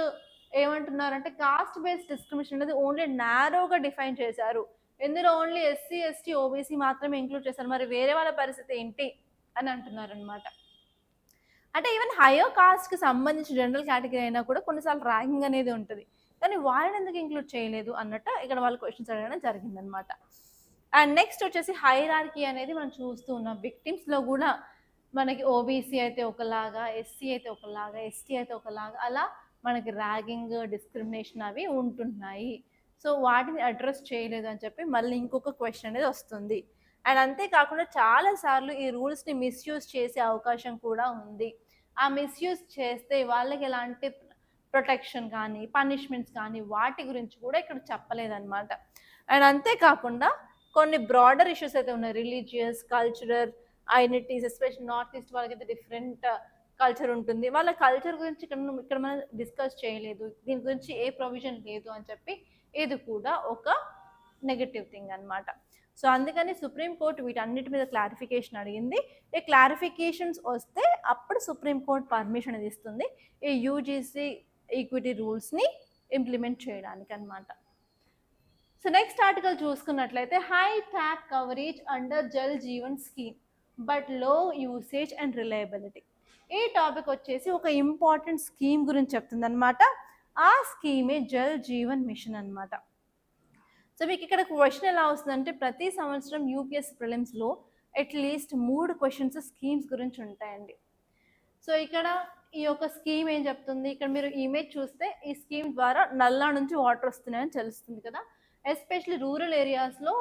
ఏమంటున్నారంటే కాస్ట్ బేస్డ్ డిస్క్రిమినేషన్ అనేది ఓన్లీ నారోగా డిఫైన్ చేశారు, ఇందులో ఓన్లీ ఎస్సీ, ఎస్టీ, ఓబీసీ మాత్రమే ఇంక్లూడ్ చేశారు, మరి వేరే వాళ్ళ పరిస్థితి ఏంటి అని అంటున్నారు అనమాట. అంటే ఈవెన్ హయ్యర్ కాస్ట్కి సంబంధించి జనరల్ కేటగిరీ అయినా కూడా కొన్నిసార్లు ర్యాంకింగ్ అనేది ఉంటుంది, కానీ వాళ్ళని ఎందుకు ఇంక్లూడ్ చేయలేదు అన్నట్టు ఇక్కడ వాళ్ళు క్వశ్చన్స్ అడగడం జరిగిందనమాట. అండ్ నెక్స్ట్ వచ్చేసి హైరార్కీ అనేది మనం చూస్తూ ఉన్నాం. విక్టిమ్స్లో కూడా మనకి ఓబీసీ అయితే ఒకలాగా, ఎస్సీ అయితే ఒకలాగా, ఎస్టీ అయితే ఒకలాగా, అలా మనకి ర్యాగింగ్, డిస్క్రిమినేషన్ అవి ఉంటున్నాయి. సో వాటిని అడ్రస్ చేయలేదు అని చెప్పి మళ్ళీ ఇంకొక క్వశ్చన్ అనేది వస్తుంది. అండ్ అంతేకాకుండా చాలాసార్లు ఈ రూల్స్ని మిస్యూజ్ చేసే అవకాశం కూడా ఉంది. ఆ మిస్యూజ్ చేస్తే వాళ్ళకి ఎలాంటి ప్రొటెక్షన్ కానీ పనిష్మెంట్స్ కానీ వాటి గురించి కూడా ఇక్కడ చెప్పలేదన్నమాట. అండ్ అంతేకాకుండా కొన్ని బ్రాడర్ ఇష్యూస్ అయితే ఉన్నాయి, religious cultural identities, special north east వాళ్ళకైతే డిఫరెంట్ కల్చర్ ఉంటుంది, వాళ్ళ కల్చర్ గురించి ఇక్కడ మనం డిస్కస్ చేయలేదు, దీని గురించి ఏ ప్రొవిజన్ లేదు అని చెప్పి ఇది కూడా ఒక నెగటివ్ థింగ్ అనమాట. సో అందుకని సుప్రీంకోర్టు వీటన్నిటి మీద క్లారిఫికేషన్ అడిగింది. ఈ క్లారిఫికేషన్స్ వస్తే అప్పుడు సుప్రీంకోర్టు పర్మిషన్ అనేది ఇస్తుంది ఈ యూజీసీ ఈక్విటీ రూల్స్ని ఇంప్లిమెంట్ చేయడానికి అనమాట. సో నెక్స్ట్ ఆర్టికల్ చూసుకున్నట్లయితే high tap coverage under Jal Jeevan scheme but లో యూసేజ్ అండ్ రిలయబిలిటీ. ఈ టాపిక్ వచ్చేసి ఒక ఇంపార్టెంట్ స్కీమ్ గురించి చెప్తుంది అనమాట. ఆ స్కీమే జల్ జీవన్ మిషన్ అనమాట. సో మీకు ఇక్కడ క్వశ్చన్ ఎలా వస్తుందంటే ప్రతి సంవత్సరం యూపీఎస్సీ ప్రిలిమ్స్లో అట్లీస్ట్ 3 క్వశ్చన్స్ స్కీమ్స్ గురించి ఉంటాయండి. సో ఇక్కడ ఈ యొక్క స్కీమ్ ఏం చెప్తుంది, ఇక్కడ మీరు ఇమేజ్ చూస్తే ఈ స్కీమ్ ద్వారా నల్లా నుంచి వాటర్ వస్తున్నాయని తెలుస్తుంది కదా. ఎస్పెషల్లీ రూరల్ ఏరియాస్లో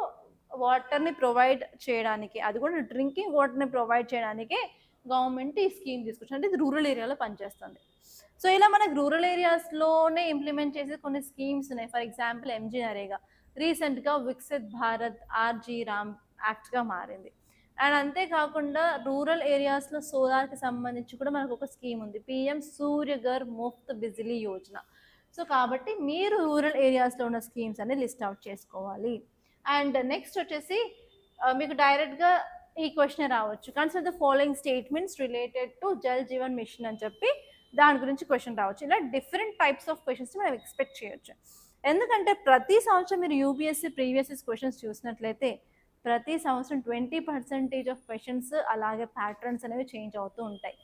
వాటర్ని ప్రొవైడ్ చేయడానికి, అది కూడా డ్రింకింగ్ వాటర్ని ప్రొవైడ్ చేయడానికి గవర్నమెంట్ ఈ స్కీమ్ తీసుకొచ్చింది. అంటే ఇది రూరల్ ఏరియాలో పనిచేస్తుంది. సో ఇలా మనకు రూరల్ ఏరియాస్లోనే ఇంప్లిమెంట్ చేసే కొన్ని స్కీమ్స్ ఉన్నాయి. ఫర్ ఎగ్జాంపుల్ ఎంజీ నరేగా రీసెంట్గా వికసిత్ భారత్ ఆర్జీ రామ్ యాక్ట్గా మారింది. అండ్ అంతేకాకుండా రూరల్ ఏరియాస్లో సోలార్కి సంబంధించి కూడా మనకు ఒక స్కీమ్ ఉంది, పిఎం సూర్యఘర్ ముఫ్త్ బిజిలీ యోజన. సో కాబట్టి మీరు రూరల్ ఏరియాస్లో ఉన్న స్కీమ్స్ అన్ని లిస్ట్ అవుట్ చేసుకోవాలి. అండ్ నెక్స్ట్ వచ్చేసి మీకు డైరెక్ట్గా ఈ క్వశ్చన్ రావచ్చు, consider the following statements related to Jal Jeevan mission అని చెప్పి దాని గురించి క్వశ్చన్ రావచ్చు. ఇలా డిఫరెంట్ టైప్స్ ఆఫ్ క్వశ్చన్స్ మనం ఎక్స్పెక్ట్ చేయొచ్చు. ఎందుకంటే ప్రతి సంవత్సరం మీరు యూపీఎస్సీ ప్రీవియస్ క్వశ్చన్స్ చూసినట్లయితే ప్రతి సంవత్సరం 20% ఆఫ్ క్వశ్చన్స్ అలాగే ప్యాటర్న్స్ అనేవి చేంజ్ అవుతూ ఉంటాయి.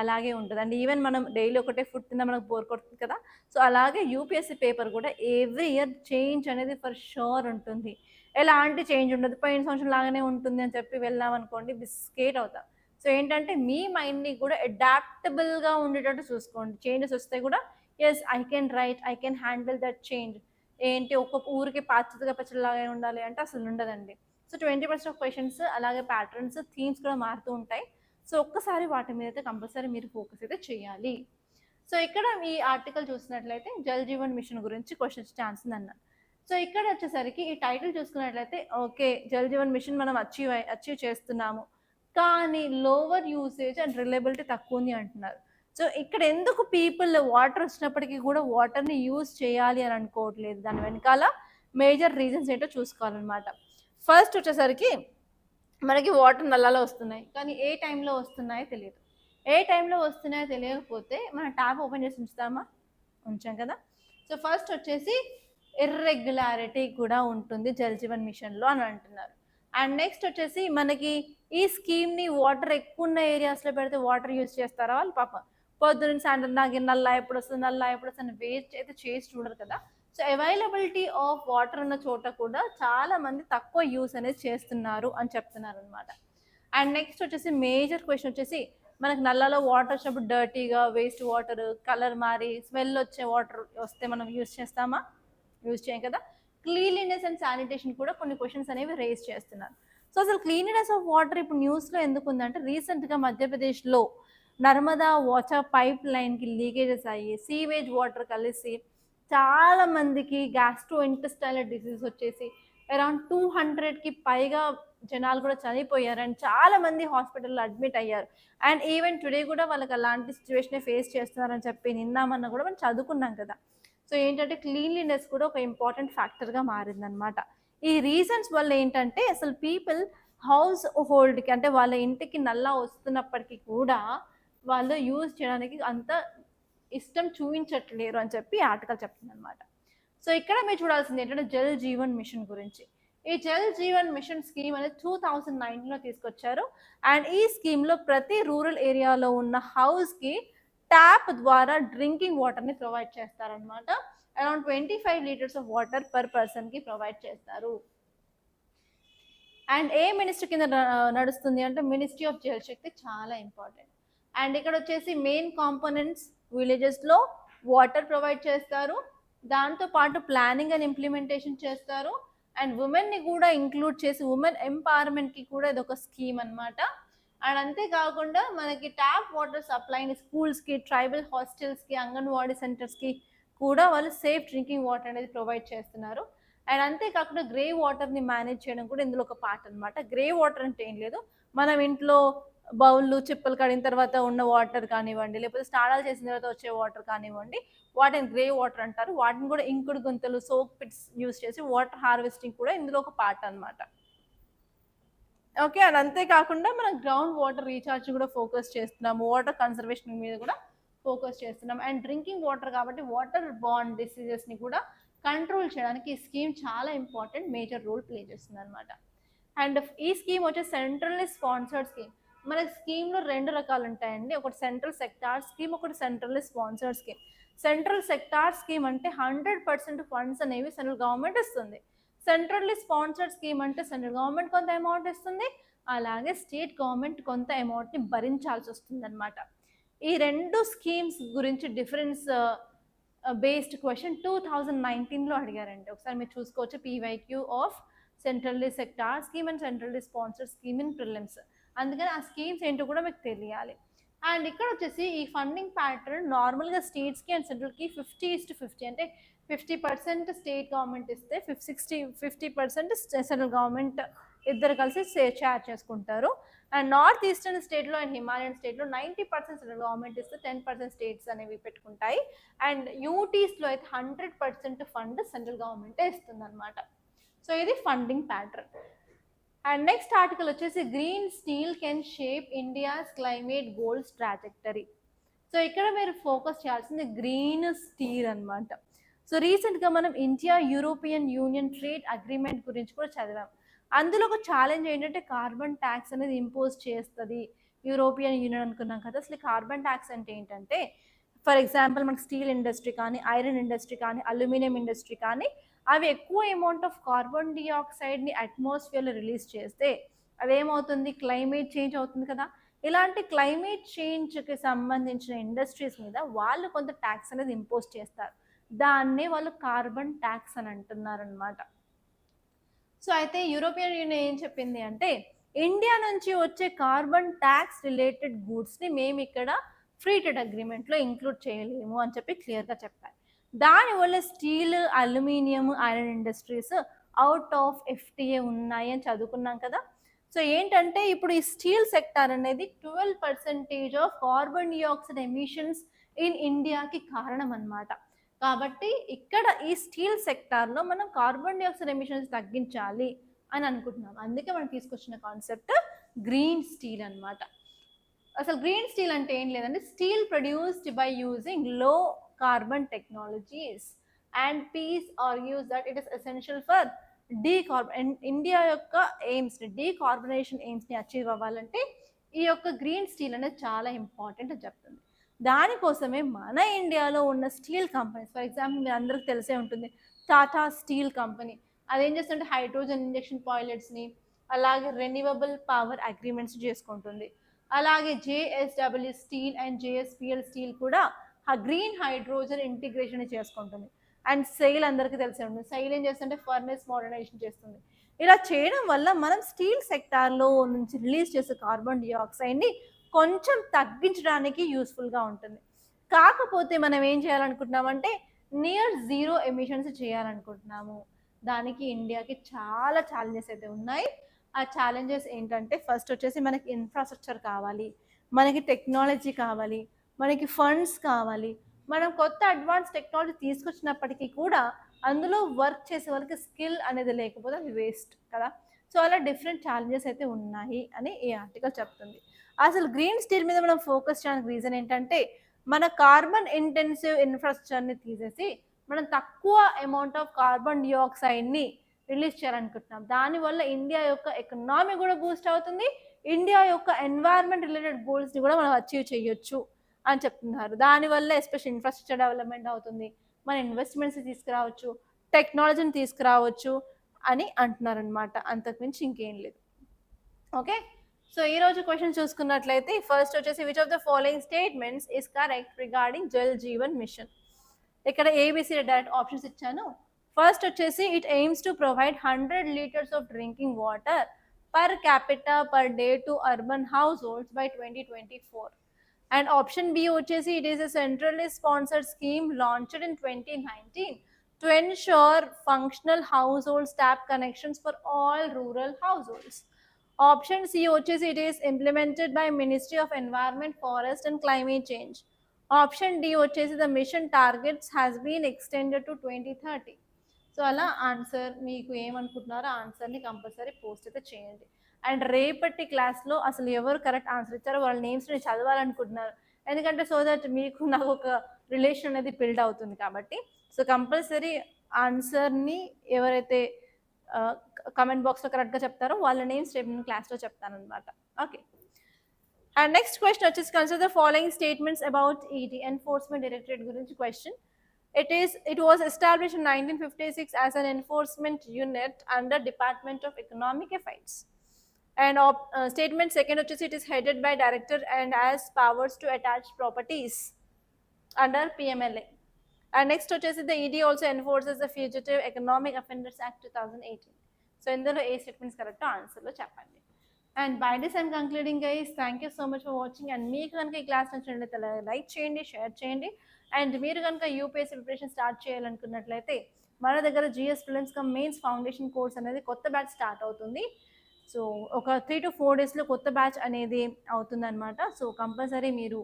అలాగే ఉంటుంది అండ్ ఈవెన్ మనం డైలీ ఒకటే ఫుడ్ తిన్నా మనకు బోర్ కొడుతుంది కదా. సో అలాగే యూపీఎస్సీ పేపర్ కూడా ఎవ్రీ ఇయర్ చేంజ్ అనేది ఫర్ షూర్ ఉంటుంది. ఎలాంటి చేంజ్ ఉండదు, పోయిన సంవత్సరం లాగానే ఉంటుంది అని చెప్పి వెళ్ళాం అనుకోండి బిస్కెట్ అవుతాం. సో ఏంటంటే మీ మైండ్ని కూడా అడాప్టబుల్గా ఉండేటట్టు చూసుకోండి. చేంజెస్ వస్తే కూడా yes I can right, I can handle that change. ఏంటి ఒక్కొక్క ఊరికి పాచిగా పచ్చడిలాగా ఉండాలి అంటే అసలు ఉండదండి. సో 20% ఆఫ్ క్వశ్చన్స్ అలాగే ప్యాటర్న్స్ థీమ్స్ కూడా మారుతూ ఉంటాయి. సో ఒక్కసారి వాటి మీద అయితే కంపల్సరీ మీరు ఫోకస్ అయితే చేయాలి. సో ఇక్కడ ఈ ఆర్టికల్ చూసినట్లయితే జల్ జీవన్ మిషన్ గురించి క్వశ్చన్స్ ఛాన్స్ ఉందన్నారు. సో ఇక్కడ వచ్చేసరికి ఈ టైటిల్ చూసుకున్నట్లయితే ఓకే జల్ జీవన్ మిషన్ మనం అచీవ్ చేస్తున్నాము, కానీ లోవర్ యూసేజ్ అండ్ రిలయబిలిటీ తక్కువ ఉంది అంటున్నారు. సో ఇక్కడ ఎందుకు పీపుల్ వాటర్ వచ్చినప్పటికీ కూడా వాటర్ని యూజ్ చేయాలి అని అనుకోవట్లేదు, దాని వెనకాల మేజర్ రీజన్స్ ఏంటో చూసుకోవాలన్నమాట. ఫస్ట్ వచ్చేసరికి మనకి వాటర్ నల్లాలో వస్తున్నాయి, కానీ ఏ టైంలో వస్తున్నాయో తెలియదు. ఏ టైంలో వస్తున్నాయో తెలియకపోతే మనం ట్యాప్ ఓపెన్ చేసి ఉంచుతామా? ఉంచాం కదా. సో ఫస్ట్ వచ్చేసి ఇర్రెగ్యులారిటీ కూడా ఉంటుంది జల్ జీవన్ మిషన్లో అని అంటున్నారు. అండ్ నెక్స్ట్ వచ్చేసి మనకి ఈ స్కీమ్ని వాటర్ ఎక్కువ ఉన్న ఏరియాస్లో పెడితే వాటర్ యూజ్ చేస్తారా వాళ్ళు? పాపం పొద్దున్న సాయంత్రం దాకా నల్లా ఎప్పుడు వస్తుంది వేస్ట్ అయితే చేసి చూడరు కదా. సో అవైలబిలిటీ ఆఫ్ వాటర్ ఉన్న చోట కూడా చాలా మంది తక్కువ యూస్ అనేది చేస్తున్నారు అని చెప్తున్నారు అనమాట. అండ్ నెక్స్ట్ వచ్చేసి మేజర్ క్వశ్చన్ వచ్చేసి మనకు నల్లాలో వాటర్ వచ్చినప్పుడు డర్టీగా వేస్ట్ వాటర్ కలర్ మారి స్మెల్ వచ్చే వాటర్ వస్తే మనం యూజ్ చేస్తామా? యూజ్ చేయం కదా. క్లీన్లీనెస్ అండ్ శానిటేషన్ కూడా కొన్ని క్వశ్చన్స్ అనేవి రేస్ చేస్తున్నారు. సో అసలు క్లీన్లీనెస్ ఆఫ్ వాటర్ ఇప్పుడు న్యూస్లో ఎందుకు ఉందంటే రీసెంట్గా మధ్యప్రదేశ్లో నర్మదా వాటర్ పైప్ లైన్కి లీకేజెస్ అయ్యి సీవేజ్ వాటర్ కలిసి చాలా మందికి గ్యాస్ట్రో ఇంటెస్టైనల్ డిసీజ్ వచ్చేసి అరౌండ్ 200కి పైగా జనాలు కూడా చనిపోయారు అండ్ చాలా మంది హాస్పిటల్లో అడ్మిట్ అయ్యారు. అండ్ ఈవెన్ టుడే కూడా వాళ్ళకి అలాంటి సిచ్యువేషన్ ఫేస్ చేస్తున్నారని చెప్పి నిన్నామన్నా కూడా మనం చదువుకున్నాం కదా. సో ఏంటంటే క్లీన్లీనెస్ కూడా ఒక ఇంపార్టెంట్ ఫ్యాక్టర్గా మారిందనమాట. ఈ రీజన్స్ వల్ల ఏంటంటే అసలు పీపుల్ హౌస్ హోల్డ్కి అంటే వాళ్ళ ఇంటికి నల్లా వస్తున్నప్పటికీ కూడా వాళ్ళు యూజ్ చేయడానికి అంత ఇష్టం చూపించట్లేరు అని చెప్పి ఆర్టికల్ చెప్తుంది అనమాట. సో ఇక్కడ మీరు చూడాల్సింది ఏంటంటే జల్ జీవన్ మిషన్ గురించి. ఈ జల్ జీవన్ మిషన్ స్కీమ్ అనేది 2019లో తీసుకొచ్చారు. అండ్ ఈ స్కీమ్లో ప్రతి రూరల్ ఏరియాలో ఉన్న హౌస్కి ట్యాప్ ద్వారా డ్రింకింగ్ వాటర్ని ప్రొవైడ్ చేస్తారనమాట. Around 25 litres of water per పర్సన్కి ప్రొవైడ్ చేస్తారు. అండ్ ఏ మినిస్ట్రీ కింద నడుస్తుంది అంటే మినిస్ట్రీ ఆఫ్ జల్ శక్తి, చాలా ఇంపార్టెంట్. అండ్ ఇక్కడ వచ్చేసి మెయిన్ కాంపోనెంట్స్ విలేజెస్లో వాటర్ ప్రొవైడ్ చేస్తారు, దాంతోపాటు ప్లానింగ్ అండ్ ఇంప్లిమెంటేషన్ చేస్తారు. అండ్ ఉమెన్ని కూడా ఇంక్లూడ్ చేసి ఉమెన్ ఎంపవర్మెంట్కి కూడా ఇది ఒక స్కీమ్ అనమాట. అండ్ అంతేకాకుండా మనకి ట్యాప్ వాటర్ సప్లైని స్కూల్స్కి, ట్రైబల్ హాస్టల్స్కి, అంగన్వాడీ సెంటర్స్కి కూడా వాళ్ళు సేఫ్ డ్రింకింగ్ వాటర్ అనేది ప్రొవైడ్ చేస్తున్నారు. అండ్ అంతేకాకుండా గ్రే వాటర్ని మేనేజ్ చేయడం కూడా ఇందులో ఒక పార్ట్ అనమాట. గ్రే వాటర్ అంటే ఏం లేదు, మనం ఇంట్లో బౌల్లు చిప్పలు కడిగిన తర్వాత ఉన్న వాటర్ కానివ్వండి, లేకపోతే స్నానాలు చేసిన తర్వాత వచ్చే వాటర్ కానివ్వండి, వాటిని గ్రే వాటర్ అంటారు. వాటిని కూడా ఇంకుడు గుంతలు, సోక్ పిట్స్ యూస్ చేసి వాటర్ హార్వెస్టింగ్ కూడా ఇందులో ఒక పార్ట్ అనమాట. ఓకే. అండ్ అంతేకాకుండా మనం గ్రౌండ్ వాటర్ రీచార్జ్ కూడా ఫోకస్ చేస్తున్నాము. వాటర్ కన్జర్వేషన్ మీద కూడా ఫోకస్ చేస్తున్నాం. అండ్ డ్రింకింగ్ వాటర్ కాబట్టి వాటర్ బార్న్ డిసీజెస్ని కూడా కంట్రోల్ చేయడానికి ఈ స్కీమ్ చాలా ఇంపార్టెంట్ మేజర్ రోల్ ప్లే చేస్తుంది అనమాట. అండ్ ఈ స్కీమ్ వచ్చేసి సెంట్రల్లీ స్పాన్సర్డ్ స్కీమ్. మన స్కీమ్లో 2 రకాలు ఉంటాయండి. ఒకటి సెంట్రల్ సెక్టార్ స్కీమ్, ఒకటి centrally sponsored scheme. Central sector scheme అంటే 100% ఫండ్స్ అనేవి సెంట్రల్ గవర్నమెంట్ ఇస్తుంది. సెంట్రల్లీ స్పాన్సర్డ్ స్కీమ్ అంటే సెంట్రల్ గవర్నమెంట్ కొంత అమౌంట్ ఇస్తుంది, అలాగే స్టేట్ గవర్నమెంట్ కొంత అమౌంట్ని భరించాల్సి వస్తుంది అనమాట. ఈ 2 స్కీమ్స్ గురించి డిఫరెన్స్ బేస్డ్ క్వశ్చన్ 2019లో అడిగారండి. ఒకసారి మీరు చూసుకోవచ్చు, PYQ of centrally sector scheme and centrally sponsored scheme in prelims. అందుకని ఆ స్కీమ్స్ ఏంటో కూడా మీకు తెలియాలి. అండ్ ఇక్కడ వచ్చేసి ఈ ఫండింగ్ ప్యాటర్న్ నార్మల్గా స్టేట్స్కి అండ్ సెంట్రల్కి 50:50 అంటే 50% స్టేట్ గవర్నమెంట్ ఇస్తే 50% సెంట్రల్ గవర్నమెంట్ ఇద్దరు కలిసి షేర్ చేసుకుంటారు. అండ్ నార్త్ ఈస్టర్న్ స్టేట్లో అండ్ హిమాలయన్ స్టేట్లో 90% సెంట్రల్ గవర్నమెంట్ ఇస్తే 10% స్టేట్స్ అనేవి పెట్టుకుంటాయి. అండ్ యూటీస్లో అయితే 100% ఫండ్ సెంట్రల్ గవర్నమెంటే ఇస్తుంది అనమాట. సో ఇది funding pattern. And next article వచ్చేసి green steel can shape India's climate goals trajectory. So ఇక్కడ మీరు ఫోకస్ చేయాల్సింది గ్రీన్ స్టీల్ అనమాట. సో రీసెంట్గా మనం India European union trade agreement గురించి కూడా చదివాం. అందులో ఒక ఛాలెంజ్ ఏంటంటే కార్బన్ ట్యాక్స్ అనేది ఇంపోజ్ చేస్తుంది యూరోపియన్ యూనియన్ అనుకున్నాం కదా. అసలు కార్బన్ ట్యాక్స్ అంటే ఏంటంటే, ఫర్ ఎగ్జాంపుల్ మనకి స్టీల్ ఇండస్ట్రీ కానీ, ఐరన్ ఇండస్ట్రీ కానీ, అల్యూమినియం ఇండస్ట్రీ కానీ అవి ఎక్కువ అమౌంట్ ఆఫ్ కార్బన్ డైఆక్సైడ్ని అట్మాస్ఫియర్లో రిలీజ్ చేస్తే అదేమవుతుంది, క్లైమేట్ చేంజ్ అవుతుంది కదా. ఇలాంటి క్లైమేట్ చేంజ్కి సంబంధించిన ఇండస్ట్రీస్ మీద వాళ్ళు కొంత ట్యాక్స్ అనేది ఇంపోజ్ చేస్తారు. దాన్నే వాళ్ళు కార్బన్ ట్యాక్స్ అని అంటున్నారనమాట. సో అయితే యూరోపియన్ యూనియన్ ఏం చెప్పింది అంటే, ఇండియా నుంచి వచ్చే కార్బన్ ట్యాక్స్ రిలేటెడ్ గూడ్స్ని మేము ఇక్కడ ఫ్రీ ట్రేడ్ అగ్రిమెంట్లో ఇంక్లూడ్ చేయలేము అని చెప్పి క్లియర్గా చెప్పారు. దానివల్ల steel, aluminium, iron industries out of FTA ఉన్నాయి అని చదువుకున్నాం కదా. సో ఏంటంటే ఇప్పుడు ఈ స్టీల్ సెక్టార్ అనేది 12% of carbon dioxide emissions in ఇండియాకి కారణం అన్నమాట. కాబట్టి ఇక్కడ ఈ స్టీల్ సెక్టార్లో మనం కార్బన్ డైఆక్సైడ్ ఎమిషన్స్ తగ్గించాలి అని అనుకుంటున్నాం. అందుకే మనం తీసుకొచ్చిన కాన్సెప్ట్ గ్రీన్ స్టీల్ అనమాట. అసలు గ్రీన్ స్టీల్ అంటే ఏం లేదంటే, steel produced by using low carbon technologies and peace are use that it is essential for India యొక్క ఎయిమ్స్ని, డీకార్బనైజేషన్ ఎయిమ్స్ని అచీవ్ అవ్వాలంటే ఈ యొక్క గ్రీన్ స్టీల్ అనేది చాలా ఇంపార్టెంట్ అని చెప్తుంది. దానికోసమే మన ఇండియాలో ఉన్న స్టీల్ కంపెనీస్, ఫర్ ఎగ్జాంపుల్ మీ అందరికి తెలిసే ఉంటుంది టాటా స్టీల్ కంపెనీ, అదేం చేస్తుంటే హైడ్రోజన్ ఇంజెక్షన్ పాయిలెట్స్ని, అలాగే రెన్యూవబుల్ పవర్ అగ్రిమెంట్స్ చేసుకుంటుంది. అలాగే JSW steel and JSPL steel కూడా గ్రీన్ హైడ్రోజన్ ఇంటిగ్రేషన్ చేసుకుంటుంది. అండ్ సెయిల్ అందరికీ తెలిసే ఉంటుంది, సెయిల్ ఏం చేస్తుంటే ఫర్నెస్ మోడర్నైజేషన్ చేస్తుంది. ఇలా చేయడం వల్ల మనం స్టీల్ సెక్టార్లో నుంచి రిలీజ్ చేసే కార్బన్ డైఆక్సైడ్ని కొంచెం తగ్గించడానికి యూస్ఫుల్గా ఉంటుంది. కాకపోతే మనం ఏం చేయాలనుకుంటున్నామంటే నియర్ జీరో ఎమిషన్స్ చేయాలనుకుంటున్నాము. దానికి ఇండియాకి చాలా ఛాలెంజెస్ అయితే ఉన్నాయి. ఆ ఛాలెంజెస్ ఏంటంటే, ఫస్ట్ వచ్చేసి మనకి ఇన్ఫ్రాస్ట్రక్చర్ కావాలి, మనకి టెక్నాలజీ కావాలి, మనకి ఫండ్స్ కావాలి. మనం కొత్త అడ్వాన్స్ టెక్నాలజీ తీసుకొచ్చినప్పటికీ కూడా అందులో వర్క్ చేసే వాళ్ళకి స్కిల్ అనేది లేకపోతే అది వేస్ట్ కదా. సో అలా డిఫరెంట్ ఛాలెంజెస్ అయితే ఉన్నాయి అని ఈ ఆర్టికల్ చెప్తుంది. అసలు గ్రీన్ స్టీల్ మీద మనం ఫోకస్ చేయడానికి రీజన్ ఏంటంటే, మన కార్బన్ ఇంటెన్సివ్ ఇన్ఫ్రాస్ట్రక్చర్ని తీసేసి మనం తక్కువ అమౌంట్ ఆఫ్ కార్బన్ డైఆక్సైడ్ని రిలీజ్ చేయాలనుకుంటున్నాం. దానివల్ల ఇండియా యొక్క ఎకనామీ కూడా బూస్ట్ అవుతుంది, ఇండియా యొక్క ఎన్వైర్న్మెంట్ రిలేటెడ్ గోల్స్ని కూడా మనం అచీవ్ చేయొచ్చు అని చెప్తున్నారు. దానివల్ల ఎస్పెషల్ ఇన్ఫ్రాస్ట్రక్చర్ డెవలప్మెంట్ అవుతుంది, మన ఇన్వెస్ట్మెంట్స్ తీసుకురావచ్చు, టెక్నాలజీని తీసుకురావచ్చు అని అంటున్నారు అనమాట. అంతకుమించి ఇంకేం లేదు. ఓకే, సో ఈరోజు క్వశ్చన్ చూసుకున్నట్లయితే ఫస్ట్ వచ్చేసి which of the following statements is correct regarding Jal Jeevan mission. ఇక్కడ ఏబిసి డైరెక్ట్ ఆప్షన్స్ ఇచ్చాను. ఫస్ట్ వచ్చేసి it aims to provide 100 litres of drinking water per capita per day to urban households by 2024. And option B వచ్చేసి it is a centrally sponsored scheme launched in 2019 to ensure functional household tap connections for all rural households. Option C వచ్చేసి it is implemented by Ministry of Environment, Forest and Climate Change. Option D వచ్చేసి the mission targets has been extended to 2030. So అలా ఆన్సర్ మీకు ఏమనుకుంటున్నారో ఆన్సర్ని కంపల్సరీ పోస్ట్ అయితే చేయండి. అండ్ రేపటి క్లాస్లో అసలు ఎవరు కరెక్ట్ ఆన్సర్ ఇచ్చారో వాళ్ళ నేమ్స్ నేను చదవాలనుకుంటున్నారు, ఎందుకంటే సో దట్ మీకు నాకు ఒక రిలేషన్ అనేది బిల్డ్ అవుతుంది కాబట్టి. సో కంపల్సరీ ఆన్సర్ని ఎవరైతే కమెంట్ బాక్స్లో కరెక్ట్గా చెప్తారో వాళ్ళ నేమ్స్ రేపు నేను క్లాస్లో చెప్తాను అనమాట. ఓకే, అండ్ నెక్స్ట్ క్వశ్చన్ వచ్చేసి consider the following statements about ED enforcement directorate గురించి question. It was established in 1956 as an enforcement unit under Department of Economic Affairs. And statement second వచ్చేసి it is headed by director and has powers to attach properties under PMLA. And next వచ్చేసి the ED also enforces the Fugitive Economic Offenders Act 2018. So ఇందులో ఏ స్టేట్మెంట్స్ కరెక్ట్ ఆన్సర్లో చెప్పండి. And by this and concluding guys, thank you so much for watching. And మీకు కనుక ఈ క్లాస్ నచ్చినట్లయితే లైక్ చేయండి, షేర్ చేయండి. అండ్ మీరు కనుక యూపీఎస్సీ ప్రిపరేషన్ స్టార్ట్ చేయాలనుకున్నట్లయితే మన దగ్గర GS prelims cum mains foundation course అనేది కొత్త బ్యాచ్ స్టార్ట్ అవుతుంది. సో ఒక 3 to 4 డేస్లో కొత్త బ్యాచ్ అనేది అవుతుందన్నమాట. సో కంపల్సరీ మీరు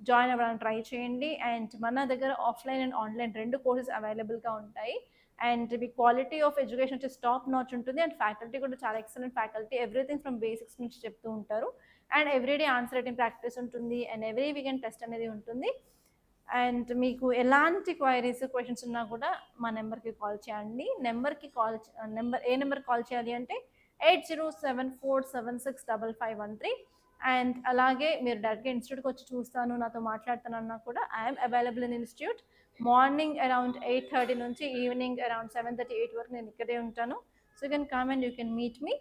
జాయిన్ అవ్వడానికి ట్రై చేయండి. అండ్ మన దగ్గర ఆఫ్లైన్ అండ్ ఆన్లైన్ 2 కోర్సెస్ అవైలబుల్గా ఉంటాయి. And me quality of education వచ్చి టాప్ నాచ్ ఉంటుంది. అండ్ ఫ్యాకల్టీ కూడా చాలా excellent faculty, everything from basics నుంచి చెప్తూ ఉంటారు. And everyday answer writing practice ఉంటుంది. అండ్ ఎవ్రీ వీకెండ్ టెస్ట్ అనేది ఉంటుంది. అండ్ మీకు ఎలాంటి క్వైరీస్ క్వశ్చన్స్ ఉన్నా కూడా మా నెంబర్కి కాల్ చేయండి. ఏ నెంబర్కి కాల్ చేయాలి అంటే 8074765513. అండ్ అలాగే మీరు డైరెక్ట్గా ఇన్స్టిట్యూట్కి వచ్చి చూస్తాను, నాతో మాట్లాడుతానన్నా కూడా I'm available in institute. Morning around 8:30 నుంచి ఈవినింగ్ అరౌండ్ 7:38 వరకు నేను ఇక్కడే ఉంటాను. So you can come and you can meet me.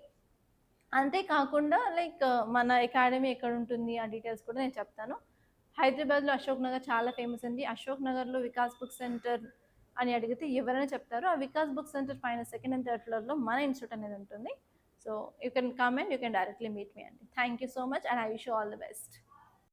అంతేకాకుండా లైక్ మన అకాడమీ ఎక్కడ ఉంటుంది ఆ డీటెయిల్స్ కూడా నేను చెప్తాను. హైదరాబాద్లో అశోక్ నగర్ చాలా ఫేమస్ అండి. అశోక్ నగర్లో వికాస్ బుక్ సెంటర్ అని అడిగితే ఎవరైనా చెప్తారు. ఆ వికాస్ బుక్ సెంటర్ పైన సెకండ్ అండ్ థర్డ్ ఫ్లోర్లో మన ఇన్స్టిట్యూట్ అనేది ఉంటుంది. So you can come and you can directly meet me అండి. Thank you so much and I wish you all the best.